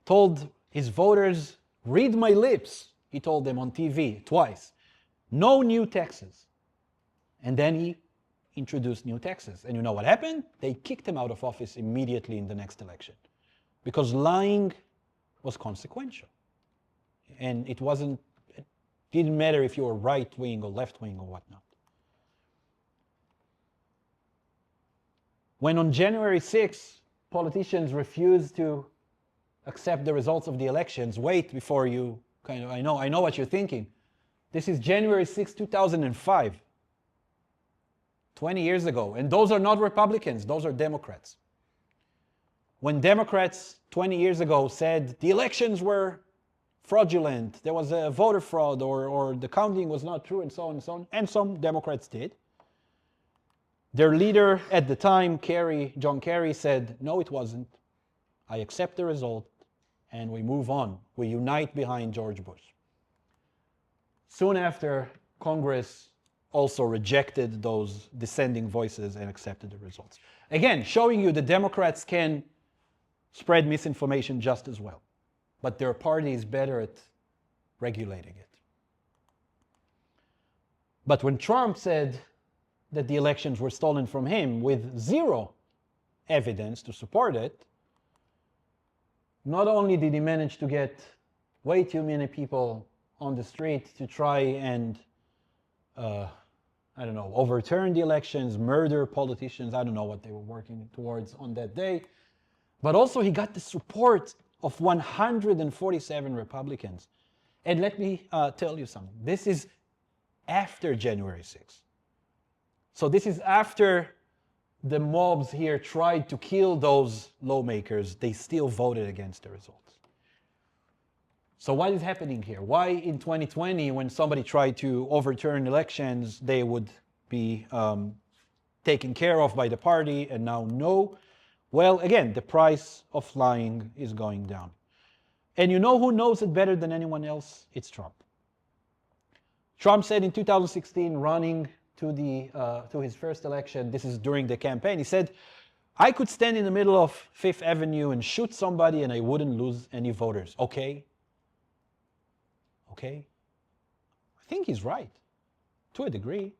told his voters, "Read my lips," he told them on TV twice. No new taxes. And then he introduced new taxes. And you know what happened? They kicked him out of office immediately in the next election. Because lying was consequential. And it didn't matter if you were right-wing or left-wing or whatnot. When on January 6th, politicians refused to accept the results of the elections, wait before you I know what you're thinking. This is January 6, 2005, 20 years ago. And those are not Republicans, those are Democrats. When Democrats 20 years ago said the elections were fraudulent, there was a voter fraud, or the counting was not true, and so on and so on. And some Democrats did. Their leader at the time, John Kerry, said, no, it wasn't. I accept the result, and we move on. We unite behind George Bush. Soon after, Congress also rejected those dissenting voices and accepted the results. Again, showing you the Democrats can spread misinformation just as well, but their party is better at regulating it. But when Trump said that the elections were stolen from him with zero evidence to support it, not only did he manage to get way too many people on the street to try and, overturn the elections, murder politicians, I don't know what they were working towards on that day, but also he got the support of 147 Republicans. And let me tell you something. This is after January 6th. So this is after the mobs here tried to kill those lawmakers. They still voted against the results. So what is happening here? Why in 2020, when somebody tried to overturn elections, they would be taken care of by the party, and now no? Well, again, the price of lying is going down. And you know who knows it better than anyone else? It's Trump. Trump said in 2016, running to his first election, this is during the campaign, he said, I could stand in the middle of Fifth Avenue and shoot somebody and I wouldn't lose any voters. Okay? I think he's right, to a degree.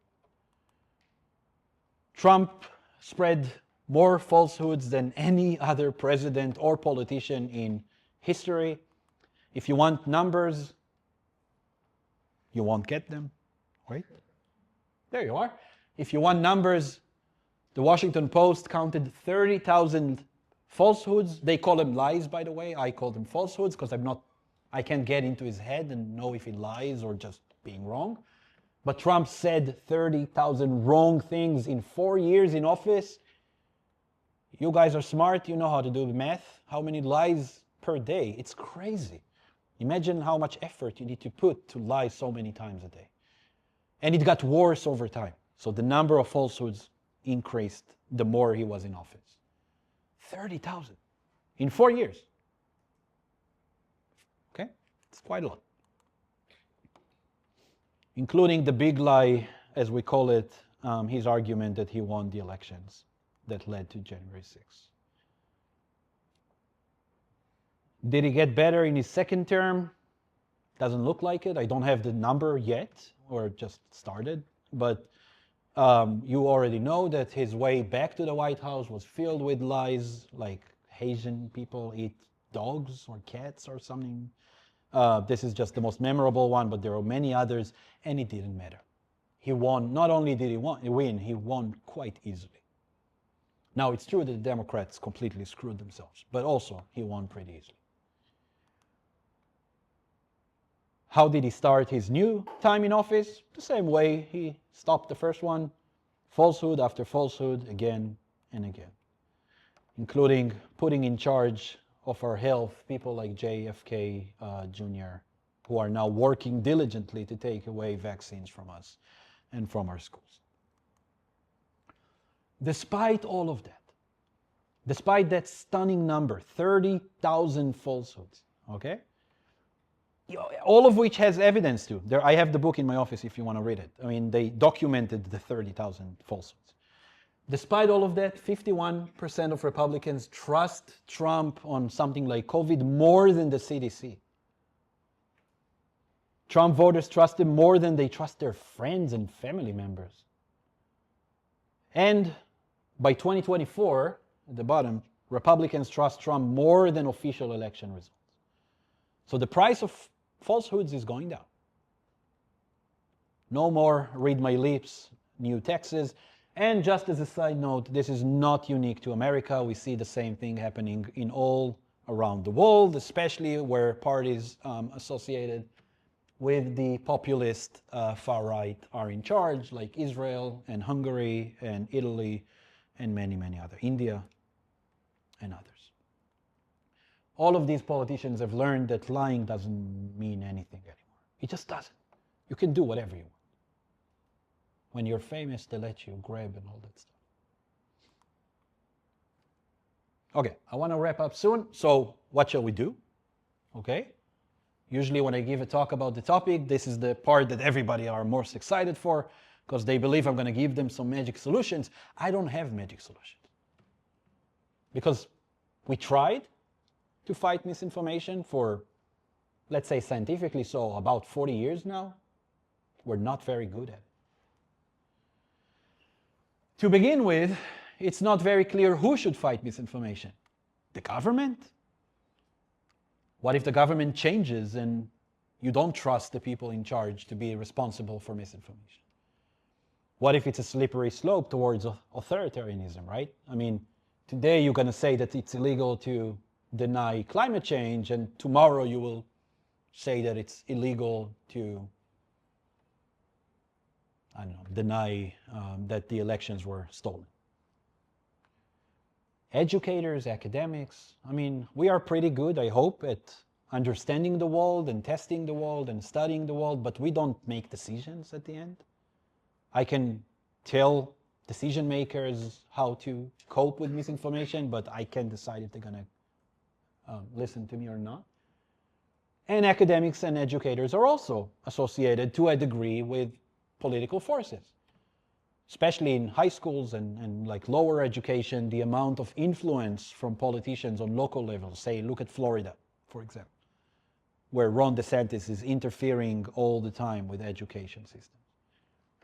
Trump spread more falsehoods than any other president or politician in history. If you want numbers, you won't get them, right? There you are. If you want numbers, the Washington Post counted 30,000 falsehoods. They call them lies, by the way. I call them falsehoods because I can't get into his head and know if he lies or just being wrong. But Trump said 30,000 wrong things in 4 years in office. You guys are smart. You know how to do math. How many lies per day? It's crazy. Imagine how much effort you need to put to lie so many times a day. And it got worse over time. So the number of falsehoods increased the more he was in office. 30,000 in 4 years. Okay? It's quite a lot. Including the big lie, as we call it, his argument that he won the elections that led to January 6th. Did he get better in his second term? Doesn't look like it. I don't have the number yet, or just started. But you already know that his way back to the White House was filled with lies, like Asian people eat dogs or cats or something. This is just the most memorable one, but there are many others, and it didn't matter. He won. Not only did he win, he won quite easily. Now, it's true that the Democrats completely screwed themselves, but also he won pretty easily. How did he start his new time in office? The same way he stopped the first one. Falsehood after falsehood, again and again, including putting in charge of our health people like JFK Jr., who are now working diligently to take away vaccines from us and from our schools. Despite all of that, despite that stunning number, 30,000 falsehoods, okay? All of which has evidence to. I have the book in my office if you want to read it. I mean, they documented the 30,000 falsehoods. Despite all of that, 51% of Republicans trust Trump on something like COVID more than the CDC. Trump voters trust him more than they trust their friends and family members. And by 2024, at the bottom, Republicans trust Trump more than official election results. So the price of falsehoods is going down. No more read my lips, new taxes. And just as a side note, this is not unique to America. We see the same thing happening in all around the world, especially where parties associated with the populist far right are in charge, like Israel and Hungary and Italy and many, many other, India and others. All of these politicians have learned that lying doesn't mean anything anymore. It just doesn't. You can do whatever you want. When you're famous, they let you grab and all that stuff. Okay, I want to wrap up soon. So what shall we do? Okay. Usually when I give a talk about the topic, this is the part that everybody are most excited for because they believe I'm going to give them some magic solutions. I don't have magic solutions. Because we tried to fight misinformation for, let's say scientifically so, about 40 years now. We're not very good at it. To begin with, it's not very clear who should fight misinformation. The government? What if the government changes and you don't trust the people in charge to be responsible for misinformation? What if it's a slippery slope towards authoritarianism, right? I mean, today you're going to say that it's illegal to deny climate change, and tomorrow you will say that it's illegal to, I don't know, deny that the elections were stolen. Educators, academics, I mean, we are pretty good, I hope, at understanding the world and testing the world and studying the world, but we don't make decisions at the end. I can tell decision makers how to cope with misinformation, but I can't decide if they're going to listen to me or not. And academics and educators are also associated to a degree with political forces. Especially in high schools and like lower education, the amount of influence from politicians on local levels, say, look at Florida, for example, where Ron DeSantis is interfering all the time with education systems.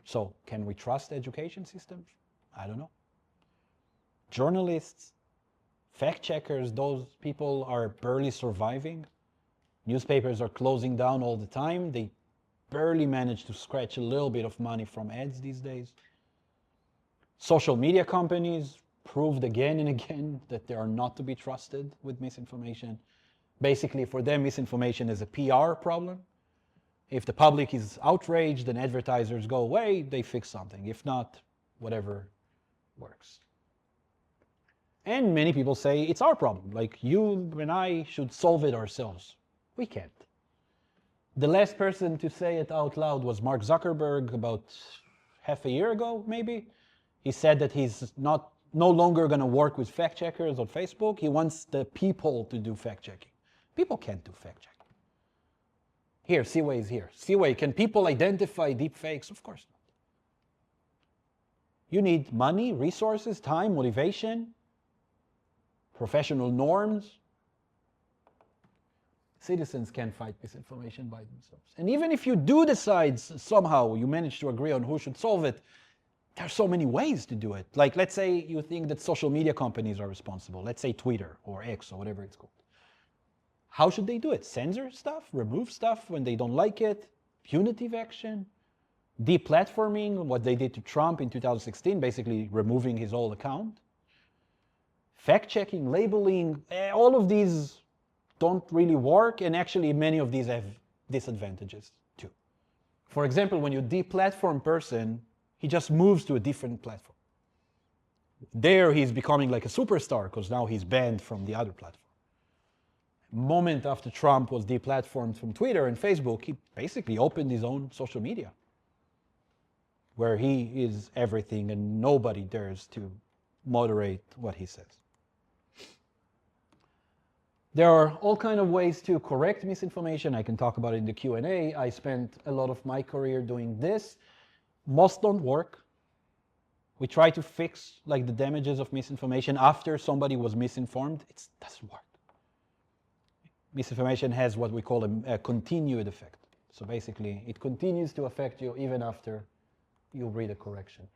So can we trust education systems? I don't know. Journalists, fact checkers, those people are barely surviving. Newspapers are closing down all the time. They barely manage to scratch a little bit of money from ads these days. Social media companies proved again and again that they are not to be trusted with misinformation. Basically, for them, misinformation is a PR problem. If the public is outraged and advertisers go away, they fix something. If not, whatever works. And many people say it's our problem, like you and I should solve it ourselves. We can't. The last person to say it out loud was Mark Zuckerberg about half a year ago, maybe. He said that he's no longer going to work with fact checkers on Facebook. He wants the people to do fact checking. People can't do fact checking. Here, Seaway is here. Seaway, can people identify deep fakes? Of course not. You need money, resources, time, motivation, professional norms. Citizens can fight misinformation by themselves. And even if you do decide somehow you manage to agree on who should solve it, there are so many ways to do it. Like, let's say you think that social media companies are responsible. Let's say Twitter or X or whatever it's called. How should they do it? Censor stuff? Remove stuff when they don't like it? Punitive action? Deplatforming, what they did to Trump in 2016, basically removing his whole account? Fact-checking, labeling, all of these don't really work, and actually many of these have disadvantages too. For example, when you deplatform a person, he just moves to a different platform. There he's becoming like a superstar because now he's banned from the other platform. Moment after Trump was deplatformed from Twitter and Facebook, he basically opened his own social media where he is everything and nobody dares to moderate what he says. There are all kinds of ways to correct misinformation. I can talk about it in the Q&A. I spent a lot of my career doing this. Most don't work. We try to fix like the damages of misinformation after somebody was misinformed. It doesn't work. Misinformation has what we call a continued effect. So basically, it continues to affect you even after you read a correction.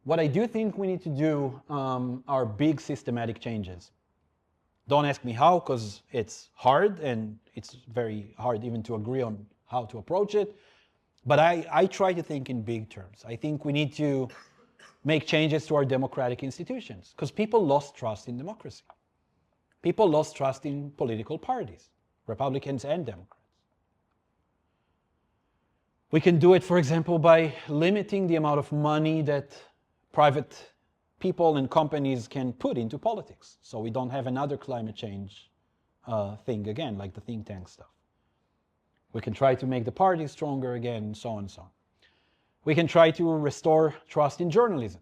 What I do think we need to do are big systematic changes. Don't ask me how, because it's hard, and it's very hard even to agree on how to approach it. But I try to think in big terms. I think we need to make changes to our democratic institutions, because people lost trust in democracy. People lost trust in political parties, Republicans and Democrats. We can do it, for example, by limiting the amount of money that private people and companies can put into politics. So we don't have another climate change thing again, like the think tank stuff. We can try to make the party stronger again, and so on and so on. We can try to restore trust in journalism.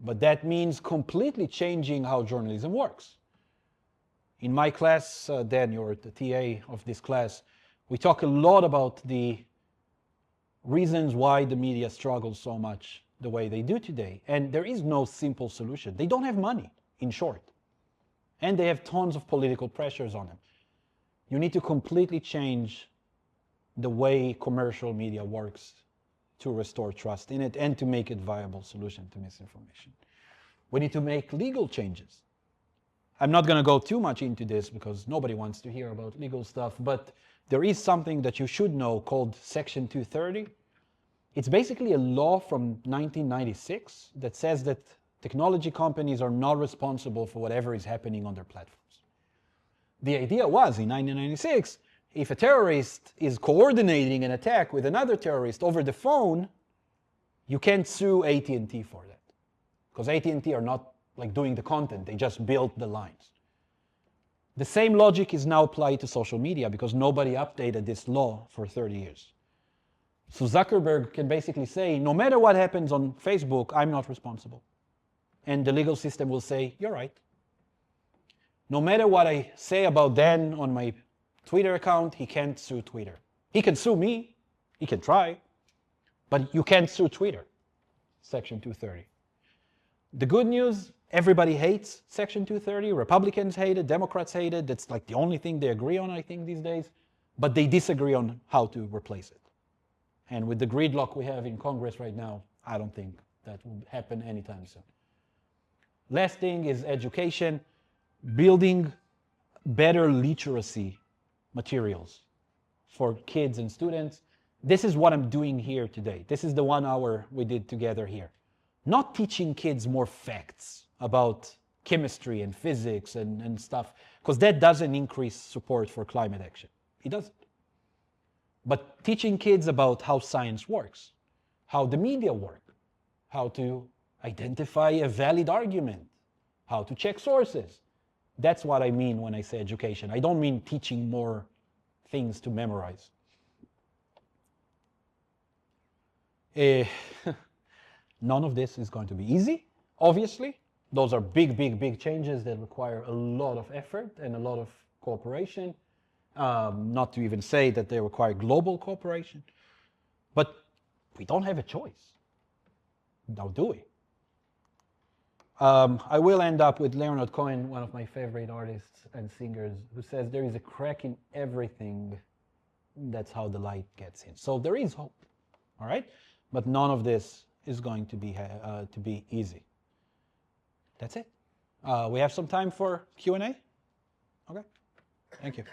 But that means completely changing how journalism works. In my class, Dan, you're the TA of this class, we talk a lot about the reasons why the media struggles so much the way they do today. And there is no simple solution. They don't have money, in short. And they have tons of political pressures on them. You need to completely change the way commercial media works to restore trust in it and to make it a viable solution to misinformation. We need to make legal changes. I'm not going to go too much into this because nobody wants to hear about legal stuff, but there is something that you should know called Section 230. It's basically a law from 1996 that says that technology companies are not responsible for whatever is happening on their platforms. The idea was, in 1996, if a terrorist is coordinating an attack with another terrorist over the phone, you can't sue AT&T for that. Because AT&T are not like doing the content, they just built the lines. The same logic is now applied to social media because nobody updated this law for 30 years. So Zuckerberg can basically say, no matter what happens on Facebook, I'm not responsible. And the legal system will say, you're right. No matter what I say about Dan on my Twitter account, he can't sue Twitter. He can sue me, he can try, but you can't sue Twitter. Section 230. The good news, everybody hates Section 230. Republicans hate it, Democrats hate it. That's like the only thing they agree on, I think, these days. But they disagree on how to replace it. And with the gridlock we have in Congress right now, I don't think that will happen anytime soon. Last thing is education, building better literacy materials for kids and students. This is what I'm doing here today. This is the 1 hour we did together here. Not teaching kids more facts about chemistry and physics and stuff, because that doesn't increase support for climate action. It doesn't. But teaching kids about how science works, how the media work, how to identify a valid argument, how to check sources. That's what I mean when I say education. I don't mean teaching more things to memorize. None of this is going to be easy, obviously. Those are big, big, big changes that require a lot of effort and a lot of cooperation. Not to even say that they require global cooperation. But we don't have a choice. Now, do we? I will end up with Leonard Cohen, one of my favorite artists and singers, who says there is a crack in everything. That's how the light gets in. So there is hope, all right? But none of this is going to be easy. That's it. We have some time for Q&A? Okay, thank you.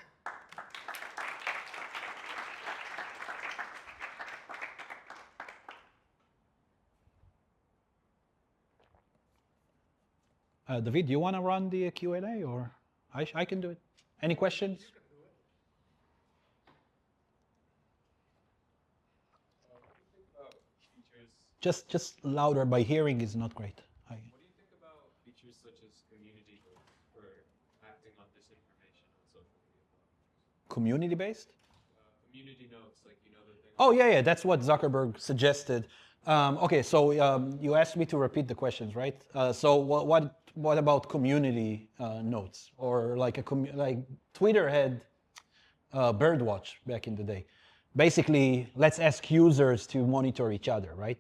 David, do you want to run the Q&A, or I can do it? Any questions? Just louder. My hearing is not great. What do you think about features such as community for acting on disinformation on social media? Community-based? Community notes, like the thing. Oh, yeah, that's what Zuckerberg suggested. Okay, so you asked me to repeat the questions, right? So what about community notes, or like Twitter had Birdwatch back in the day? Basically, let's ask users to monitor each other, right?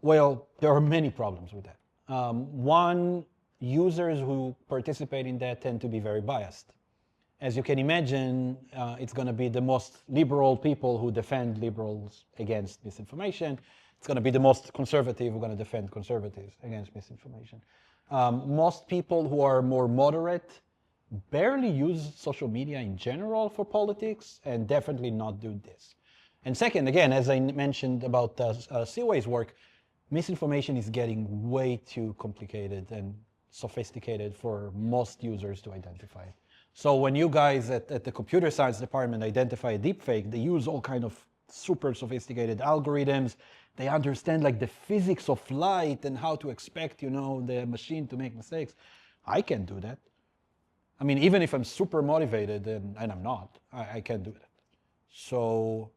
Well, there are many problems with that. One, users who participate in that tend to be very biased. As you can imagine, it's going to be the most liberal people who defend liberals against misinformation. It's going to be the most conservative who are going to defend conservatives against misinformation. Most people who are more moderate barely use social media in general for politics, and definitely not do this. And second, again, as I mentioned about Seaway's work, misinformation is getting way too complicated and sophisticated for most users to identify. So when you guys at the computer science department identify a deepfake, they use all kind of super sophisticated algorithms. they understand like the physics of light and how to expect, you know, the machine to make mistakes. I can't do that. I mean, even if I'm super motivated, and I'm not, I can't do that. So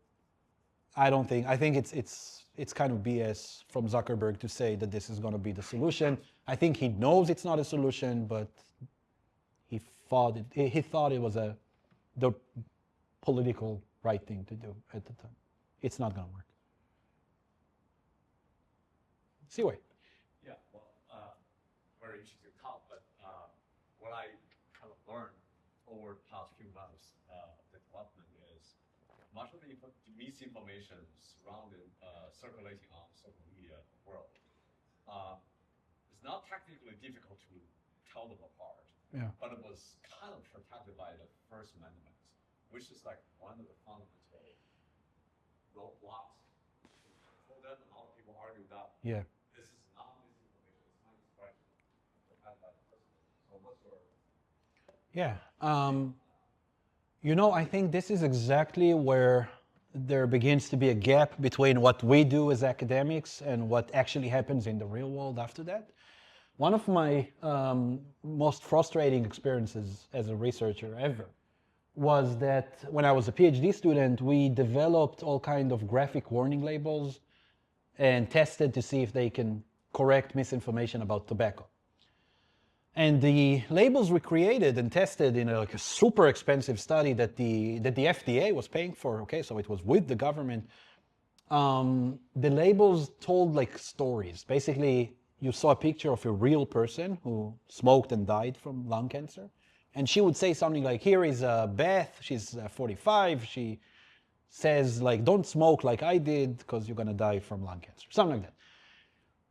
I think it's kind of BS from Zuckerberg to say that this is going to be the solution. I think he knows it's not a solution, but he thought it was the political right thing to do at the time. It's not going to work. Seaway. Yeah, well, very interesting talk, but what I kind of learned over the past few months, the development is much of the misinformation surrounding, circulating on social media world. It's not technically difficult to tell them apart, Yeah. but it was kind of protected by the First Amendment, which is like one of the fundamental roadblocks. So then a lot of people argue that Yeah. this is not misinformation, it's not expression protected by the First Amendment. So what's your... Yeah. You know, I think this is exactly where there begins to be a gap between what we do as academics and what actually happens in the real world after that. One of my most frustrating experiences as a researcher ever was that when I was a PhD student, we developed all kind of graphic warning labels and tested to see if they can correct misinformation about tobacco. And the labels we created and tested in a super expensive study that the FDA was paying for, okay, so it was with the government. The labels told like stories. Basically, you saw a picture of a real person who smoked and died from lung cancer. And she would say something like, here is Beth, she's 45, she says like, don't smoke like I did because you're gonna die from lung cancer, something like that.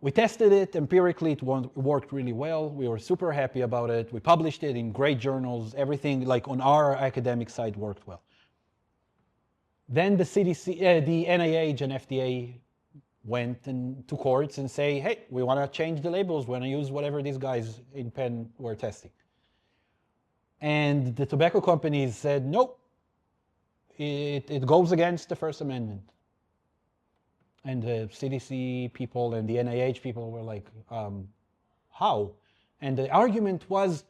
We tested it empirically, it worked really well. We were super happy about it. We published it in great journals, everything like on our academic side worked well. Then the CDC, the NIH and FDA went to courts and say, hey, we want to change the labels, we want to use whatever these guys in Penn were testing. And the tobacco companies said, nope, it goes against the First Amendment. And the CDC people and the NIH people were like, how? And the argument was,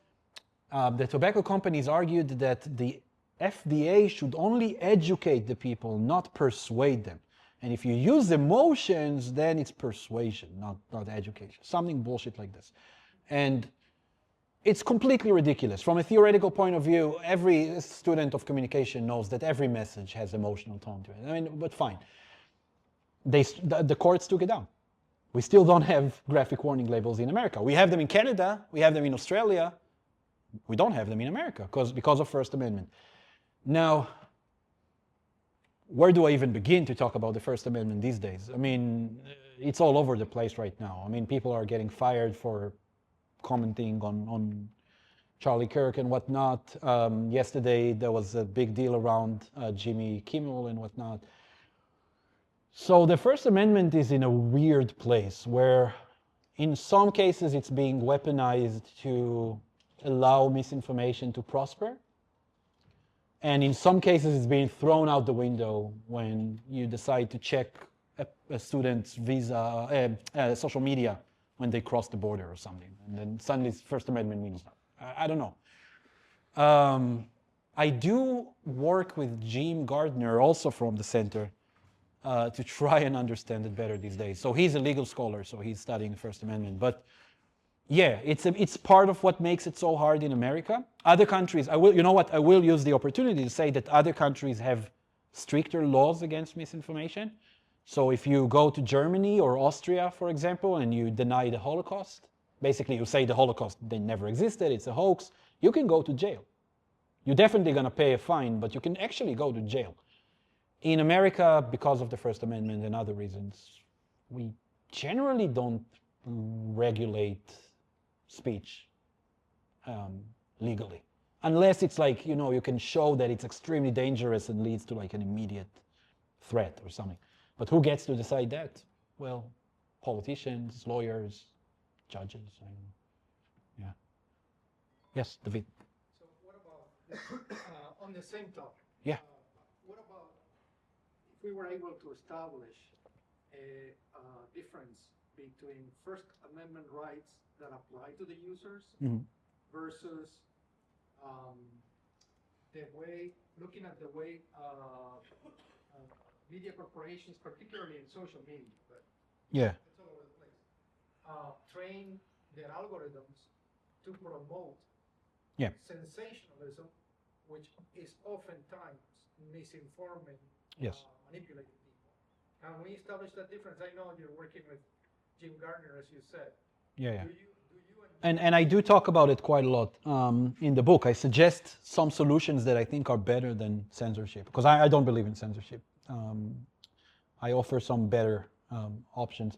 the tobacco companies argued that the FDA should only educate the people, not persuade them. And if you use emotions, then it's persuasion, not education. Something bullshit like this. And it's completely ridiculous. From a theoretical point of view, every student of communication knows that every message has emotional tone to it. I mean, but fine. The courts took it down. We still don't have graphic warning labels in America. We have them in Canada, we have them in Australia. We don't have them in America because of First Amendment. Now, where do I even begin to talk about the First Amendment these days? I mean, it's all over the place right now. I mean, people are getting fired for commenting on Charlie Kirk and whatnot. Yesterday, there was a big deal around Jimmy Kimmel and whatnot. So the First Amendment is in a weird place where in some cases it's being weaponized to allow misinformation to prosper. And in some cases it's being thrown out the window when you decide to check a student's visa, social media when they cross the border or something. And then suddenly First Amendment means nothing. I don't know. I do work with Jim Gardner, also from the center, to try and understand it better these days. So he's a legal scholar, so he's studying the First Amendment. But yeah, it's part of what makes it so hard in America. Other countries, I will use the opportunity to say that other countries have stricter laws against misinformation. So if you go to Germany or Austria, for example, and you deny the Holocaust, basically you say the Holocaust, they never existed, it's a hoax, you can go to jail. You're definitely gonna pay a fine, but you can actually go to jail. In America, because of the First Amendment and other reasons, we generally don't regulate speech legally. Unless it's like, you can show that it's extremely dangerous and leads to like an immediate threat or something. But who gets to decide that? Well, politicians, lawyers, judges. I don't know. Yeah. Yes, David. So what about, on the same topic? Yeah. What about if we were able to establish a difference between First Amendment rights that apply to the users Mhm. versus the way, looking at the way media corporations, particularly in social media, but Yeah. it's all over the place, train their algorithms to promote Yeah. sensationalism, which is oftentimes misinforming, Yes. manipulating people. Can we establish that difference? I know you're working with Jim Gardner, as you said. Yeah. Yeah. Do you And I do talk about it quite a lot in the book. I suggest some solutions that I think are better than censorship, because I don't believe in censorship. I offer some better options,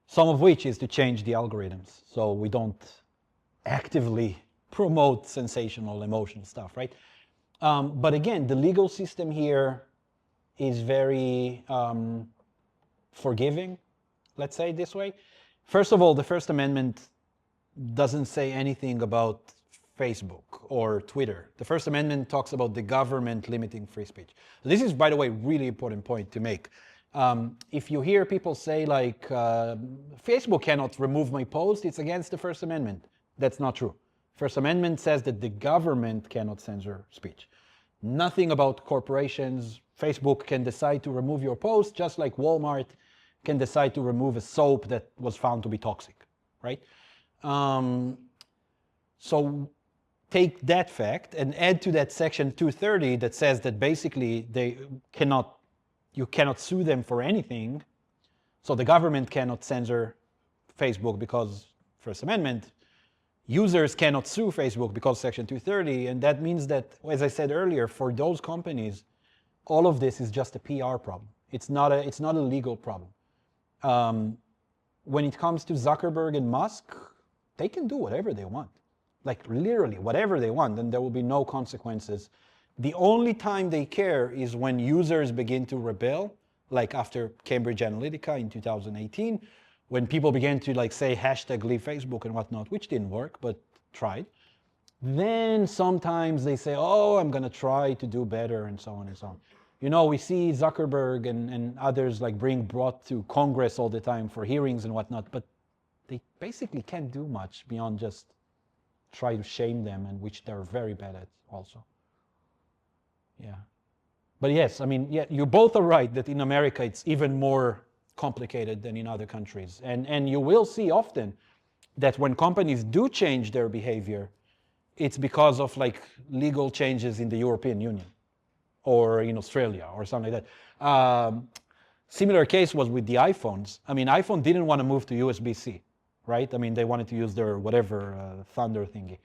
some of which is to change the algorithms so we don't actively promote sensational, emotional stuff, right? But again, the legal system here is very forgiving, let's say it this way. First of all, the First Amendment doesn't say anything about Facebook or Twitter. The First Amendment talks about the government limiting free speech. This is, by the way, really important point to make. If you hear people say like, Facebook cannot remove my post, it's against the First Amendment. That's not true. First Amendment says that the government cannot censor speech. Nothing about corporations. Facebook can decide to remove your post, just like Walmart can decide to remove a soap that was found to be toxic, right? So take that fact and add to that section 230 that says that basically you cannot sue them for anything. So the government cannot censor Facebook because First Amendment. Users cannot sue Facebook because section 230. And that means that, as I said earlier, for those companies, all of this is just a PR problem. It's not a legal problem. When it comes to Zuckerberg and Musk, they can do whatever they want. Like literally whatever they want, and there will be no consequences. The only time they care is when users begin to rebel, like after Cambridge Analytica in 2018, when people began to like say hashtag leave Facebook and whatnot, which didn't work, but tried. Then sometimes they say, oh, I'm gonna try to do better and so on and so on. You know, we see Zuckerberg and others like being brought to Congress all the time for hearings and whatnot, but they basically can't do much beyond just try to shame them, and which they're very bad at also. Yeah. But yes, I mean, yeah, you both are right that in America it's even more complicated than in other countries. And you will see often that when companies do change their behavior, it's because of like legal changes in the European Union or in Australia or something like that. Similar case was with the iPhones. I mean, iPhone didn't want to move to USB-C, right? I mean, they wanted to use their whatever Thunder thingy.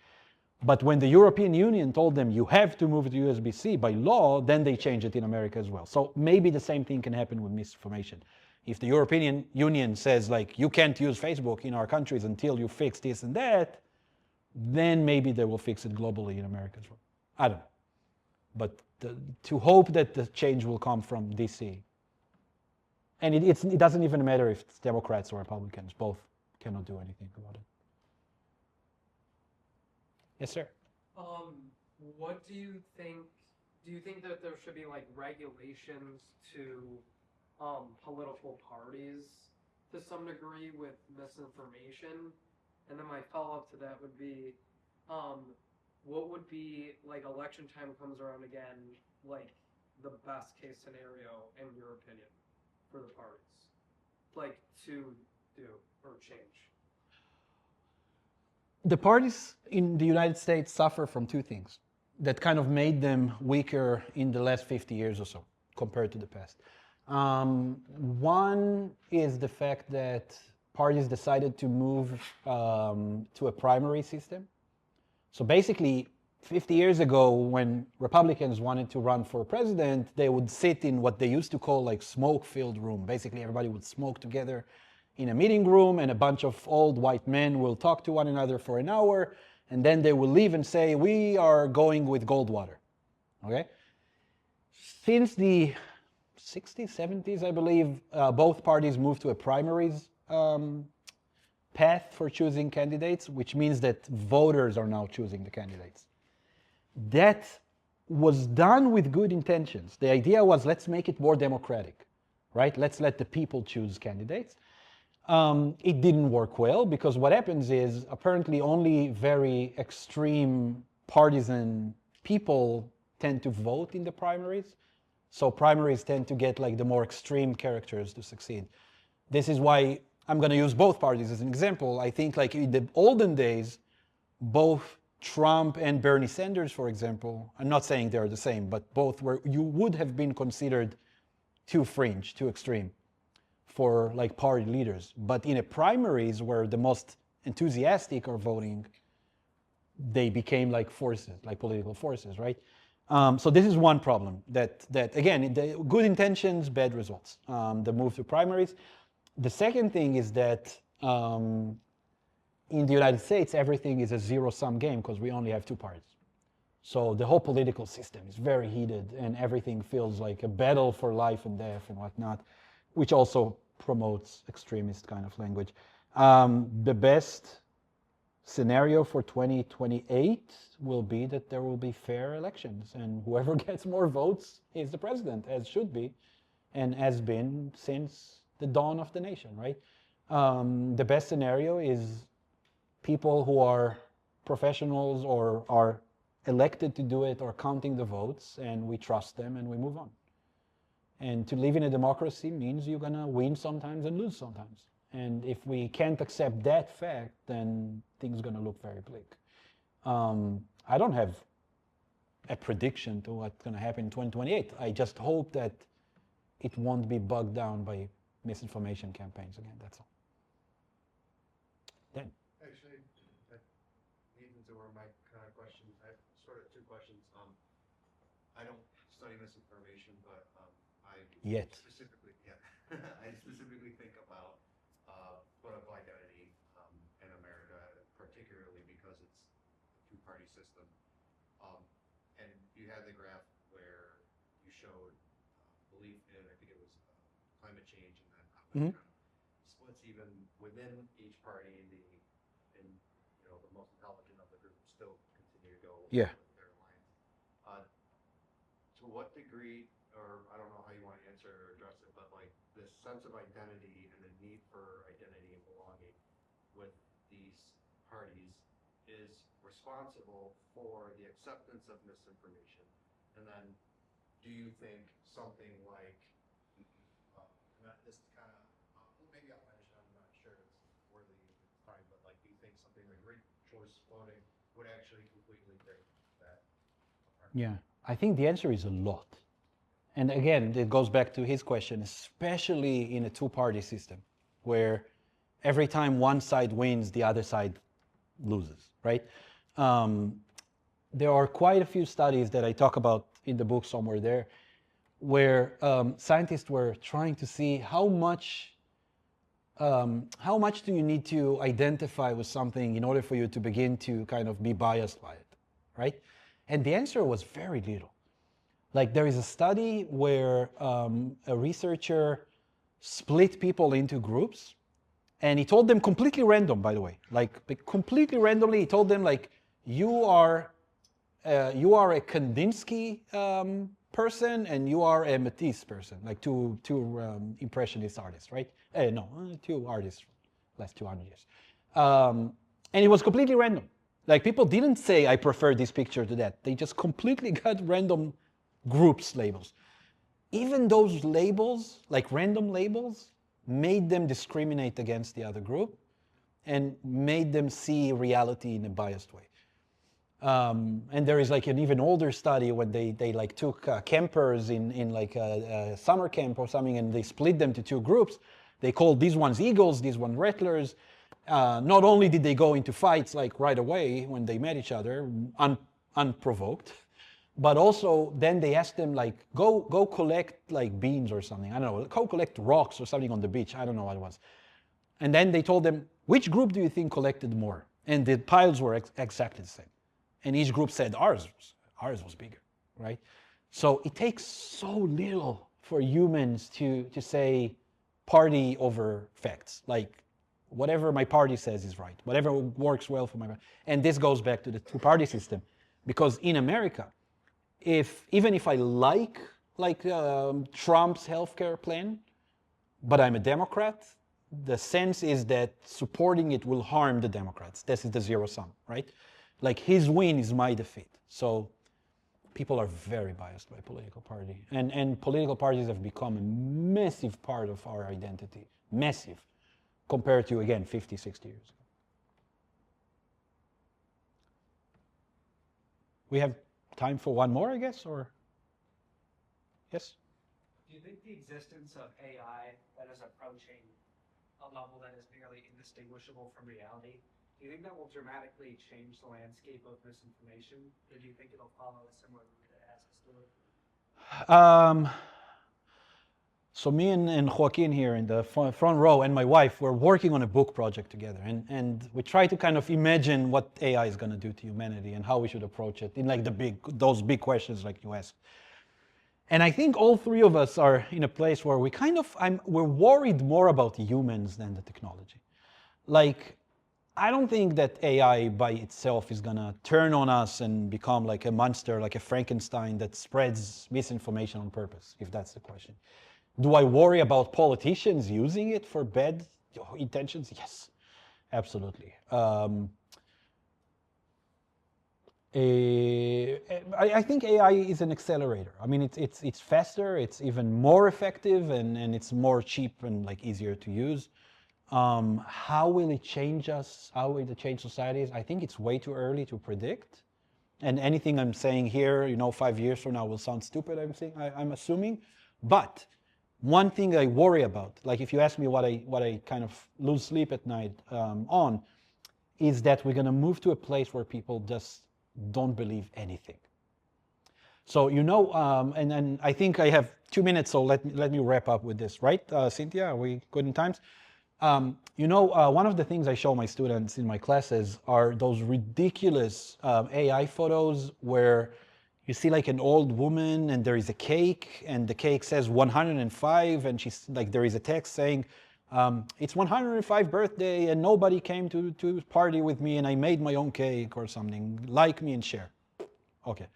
But when the European Union told them you have to move to USB-C by law, then they changed it in America as well. So maybe the same thing can happen with misinformation. If the European Union says like, you can't use Facebook in our countries until you fix this and that, then maybe they will fix it globally in America as well. I don't know. But to hope that the change will come from DC. And it doesn't even matter if it's Democrats or Republicans. Both cannot do anything about it. Yes, sir. What do you think? Do you think that there should be like regulations to political parties to some degree with misinformation? And then my follow-up to that would be, what would be, like, election time comes around again, like the best case scenario in your opinion for the parties, like to do or change? The parties in the United States suffer from two things that kind of made them weaker in the last 50 years or so compared to the past. One is the fact that parties decided to move to a primary system. So basically, 50 years ago, when Republicans wanted to run for president, they would sit in what they used to call like smoke-filled room. Basically, everybody would smoke together in a meeting room, and a bunch of old white men will talk to one another for an hour, and then they will leave and say, we are going with Goldwater, okay? Since the 60s, 70s, I believe, both parties moved to a primaries path for choosing candidates, which means that voters are now choosing the candidates. That was done with good intentions. The idea was, let's make it more democratic, right? Let's let the people choose candidates. It didn't work well because what happens is apparently only very extreme partisan people tend to vote in the primaries. So primaries tend to get like the more extreme characters to succeed. This is why I'm going to use both parties as an example. I think like in the olden days, both Trump and Bernie Sanders, for example, I'm not saying they're the same, but both were, you would have been considered too fringe, too extreme for like party leaders. But in a primaries where the most enthusiastic are voting, they became like forces, like political forces, right? So this is one problem that again, the good intentions, bad results, the move to primaries. The second thing is that in the United States, everything is a zero-sum game because we only have two parties. So the whole political system is very heated and everything feels like a battle for life and death and whatnot, which also promotes extremist kind of language. The best scenario for 2028 will be that there will be fair elections and whoever gets more votes is the president, as should be and has been since the dawn of the nation, right? The best scenario is people who are professionals or are elected to do it or counting the votes, and we trust them and we move on. And to live in a democracy means you're gonna win sometimes and lose sometimes. And if we can't accept that fact, then things are gonna look very bleak. I don't have a prediction to what's gonna happen in 2028. I just hope that it won't be bogged down by misinformation campaigns again, that's all. Dan. Actually, that leads into where my kind of question, I have sort of two questions. I don't study misinformation, but I specifically think about political identity in America, particularly because it's a two-party system. And you had the graph where you showed belief in, I think it was climate change, and then Mhm. splits even within each party. The most intelligent of the group still continue to go Yeah. with their alliance. To what degree, or I don't know how you want to answer or address it, but like this sense of identity and the need for identity and belonging with these parties is responsible for the acceptance of misinformation. And then do you think something like, this is kind of, maybe I'll mention, I'm not sure it's worthy of time, but like, do you think something like racial voting would actually completely break that apart? Yeah, I think the answer is a lot. And again, it goes back to his question, especially in a two-party system where every time one side wins, the other side loses, right? There are quite a few studies that I talk about in the book somewhere there where scientists were trying to see how much do you need to identify with something in order for you to begin to kind of be biased by it, right? And the answer was very little. Like there is a study where a researcher split people into groups and he told them completely random, by the way, like completely randomly, he told them like, you are a Kandinsky person and you are a Matisse person, like two impressionist artists, right? Two artists, last 200 years. And it was completely random. Like people didn't say, I prefer this picture to that. They just completely got random groups labels. Even those labels, like random labels, made them discriminate against the other group and made them see reality in a biased way. And there is like an even older study when they like took campers in like a summer camp or something and they split them to two groups. They called these ones eagles, these ones rattlers. Not only did they go into fights like right away when they met each other, unprovoked, but also then they asked them like, go collect like beans or something. I don't know, go collect rocks or something on the beach. I don't know what it was. And then they told them, which group do you think collected more? And the piles were exactly the same. And each group said ours was bigger, right? So it takes so little for humans to say party over facts. Like whatever my party says is right, whatever works well for my party. And this goes back to the two-party system. Because in America, even if I like Trump's healthcare plan, but I'm a Democrat, the sense is that supporting it will harm the Democrats. This is the zero sum, right? Like his win is my defeat. So people are very biased by political party. And political parties have become a massive part of our identity. Massive. Compared to, again, 50, 60 years ago. We have time for one more, I guess, or? Yes? Do you think the existence of AI that is approaching a level that is nearly indistinguishable from reality, do you think that will dramatically change the landscape of misinformation, or do you think it'll follow a similar route it has historically? So me and Joaquin here in the front row and my wife, we're working on a book project together. And we try to kind of imagine what AI is going to do to humanity and how we should approach it in like those big questions like you asked. And I think all three of us are in a place where we're worried more about humans than the technology. Like, I don't think that AI by itself is going to turn on us and become like a monster, like a Frankenstein that spreads misinformation on purpose, if that's the question. Do I worry about politicians using it for bad intentions? Yes, absolutely. I think AI is an accelerator. I mean, it's faster, it's even more effective, and it's more cheap and like easier to use. How will it change us? How will it change societies? I think it's way too early to predict. And anything I'm saying here, 5 years from now will sound stupid, I'm assuming. But one thing I worry about, like if you ask me what I kind of lose sleep at night on, is that we're going to move to a place where people just don't believe anything. So, and I think I have 2 minutes, so let me wrap up with this, right? Cynthia, are we good in times? One of the things I show my students in my classes are those ridiculous AI photos where you see like an old woman and there is a cake and the cake says 105 and she's like, there is a text saying, it's 105 birthday and nobody came to party with me and I made my own cake or something. Like me and share. Okay.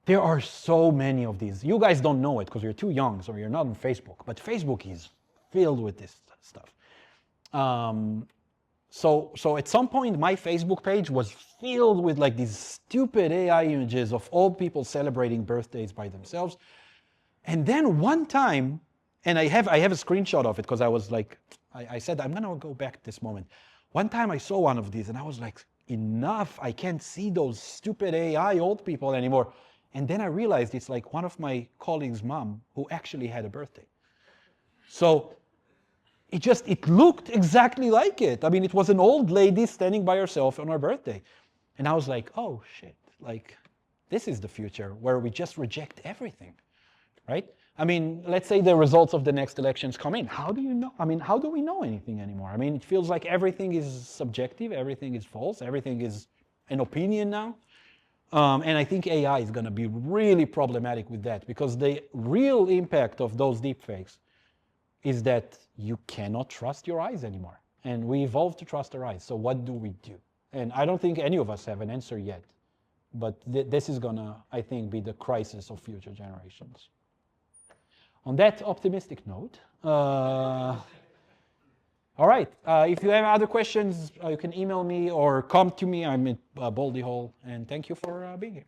There are so many of these. You guys don't know it because you're too young, so you're not on Facebook. But Facebook is filled with this stuff. So at some point, my Facebook page was filled with like these stupid AI images of old people celebrating birthdays by themselves. And then one time, and I have a screenshot of it because I was like, I said, I'm gonna go back this moment. One time I saw one of these and I was like, enough, I can't see those stupid AI old people anymore. And then I realized it's like one of my colleagues' mom who actually had a birthday. So it looked exactly like it. I mean, it was an old lady standing by herself on her birthday. And I was like, oh shit, like this is the future where we just reject everything, right? I mean, let's say the results of the next elections come in. How do you know? I mean, how do we know anything anymore? I mean, it feels like everything is subjective, everything is false, everything is an opinion now. And I think AI is going to be really problematic with that because the real impact of those deepfakes is that you cannot trust your eyes anymore. And we evolved to trust our eyes. So what do we do? And I don't think any of us have an answer yet. But this is going to, I think, be the crisis of future generations. On that optimistic note, all right. If you have other questions, you can email me or come to me. I'm at Baldy Hall. And thank you for being here.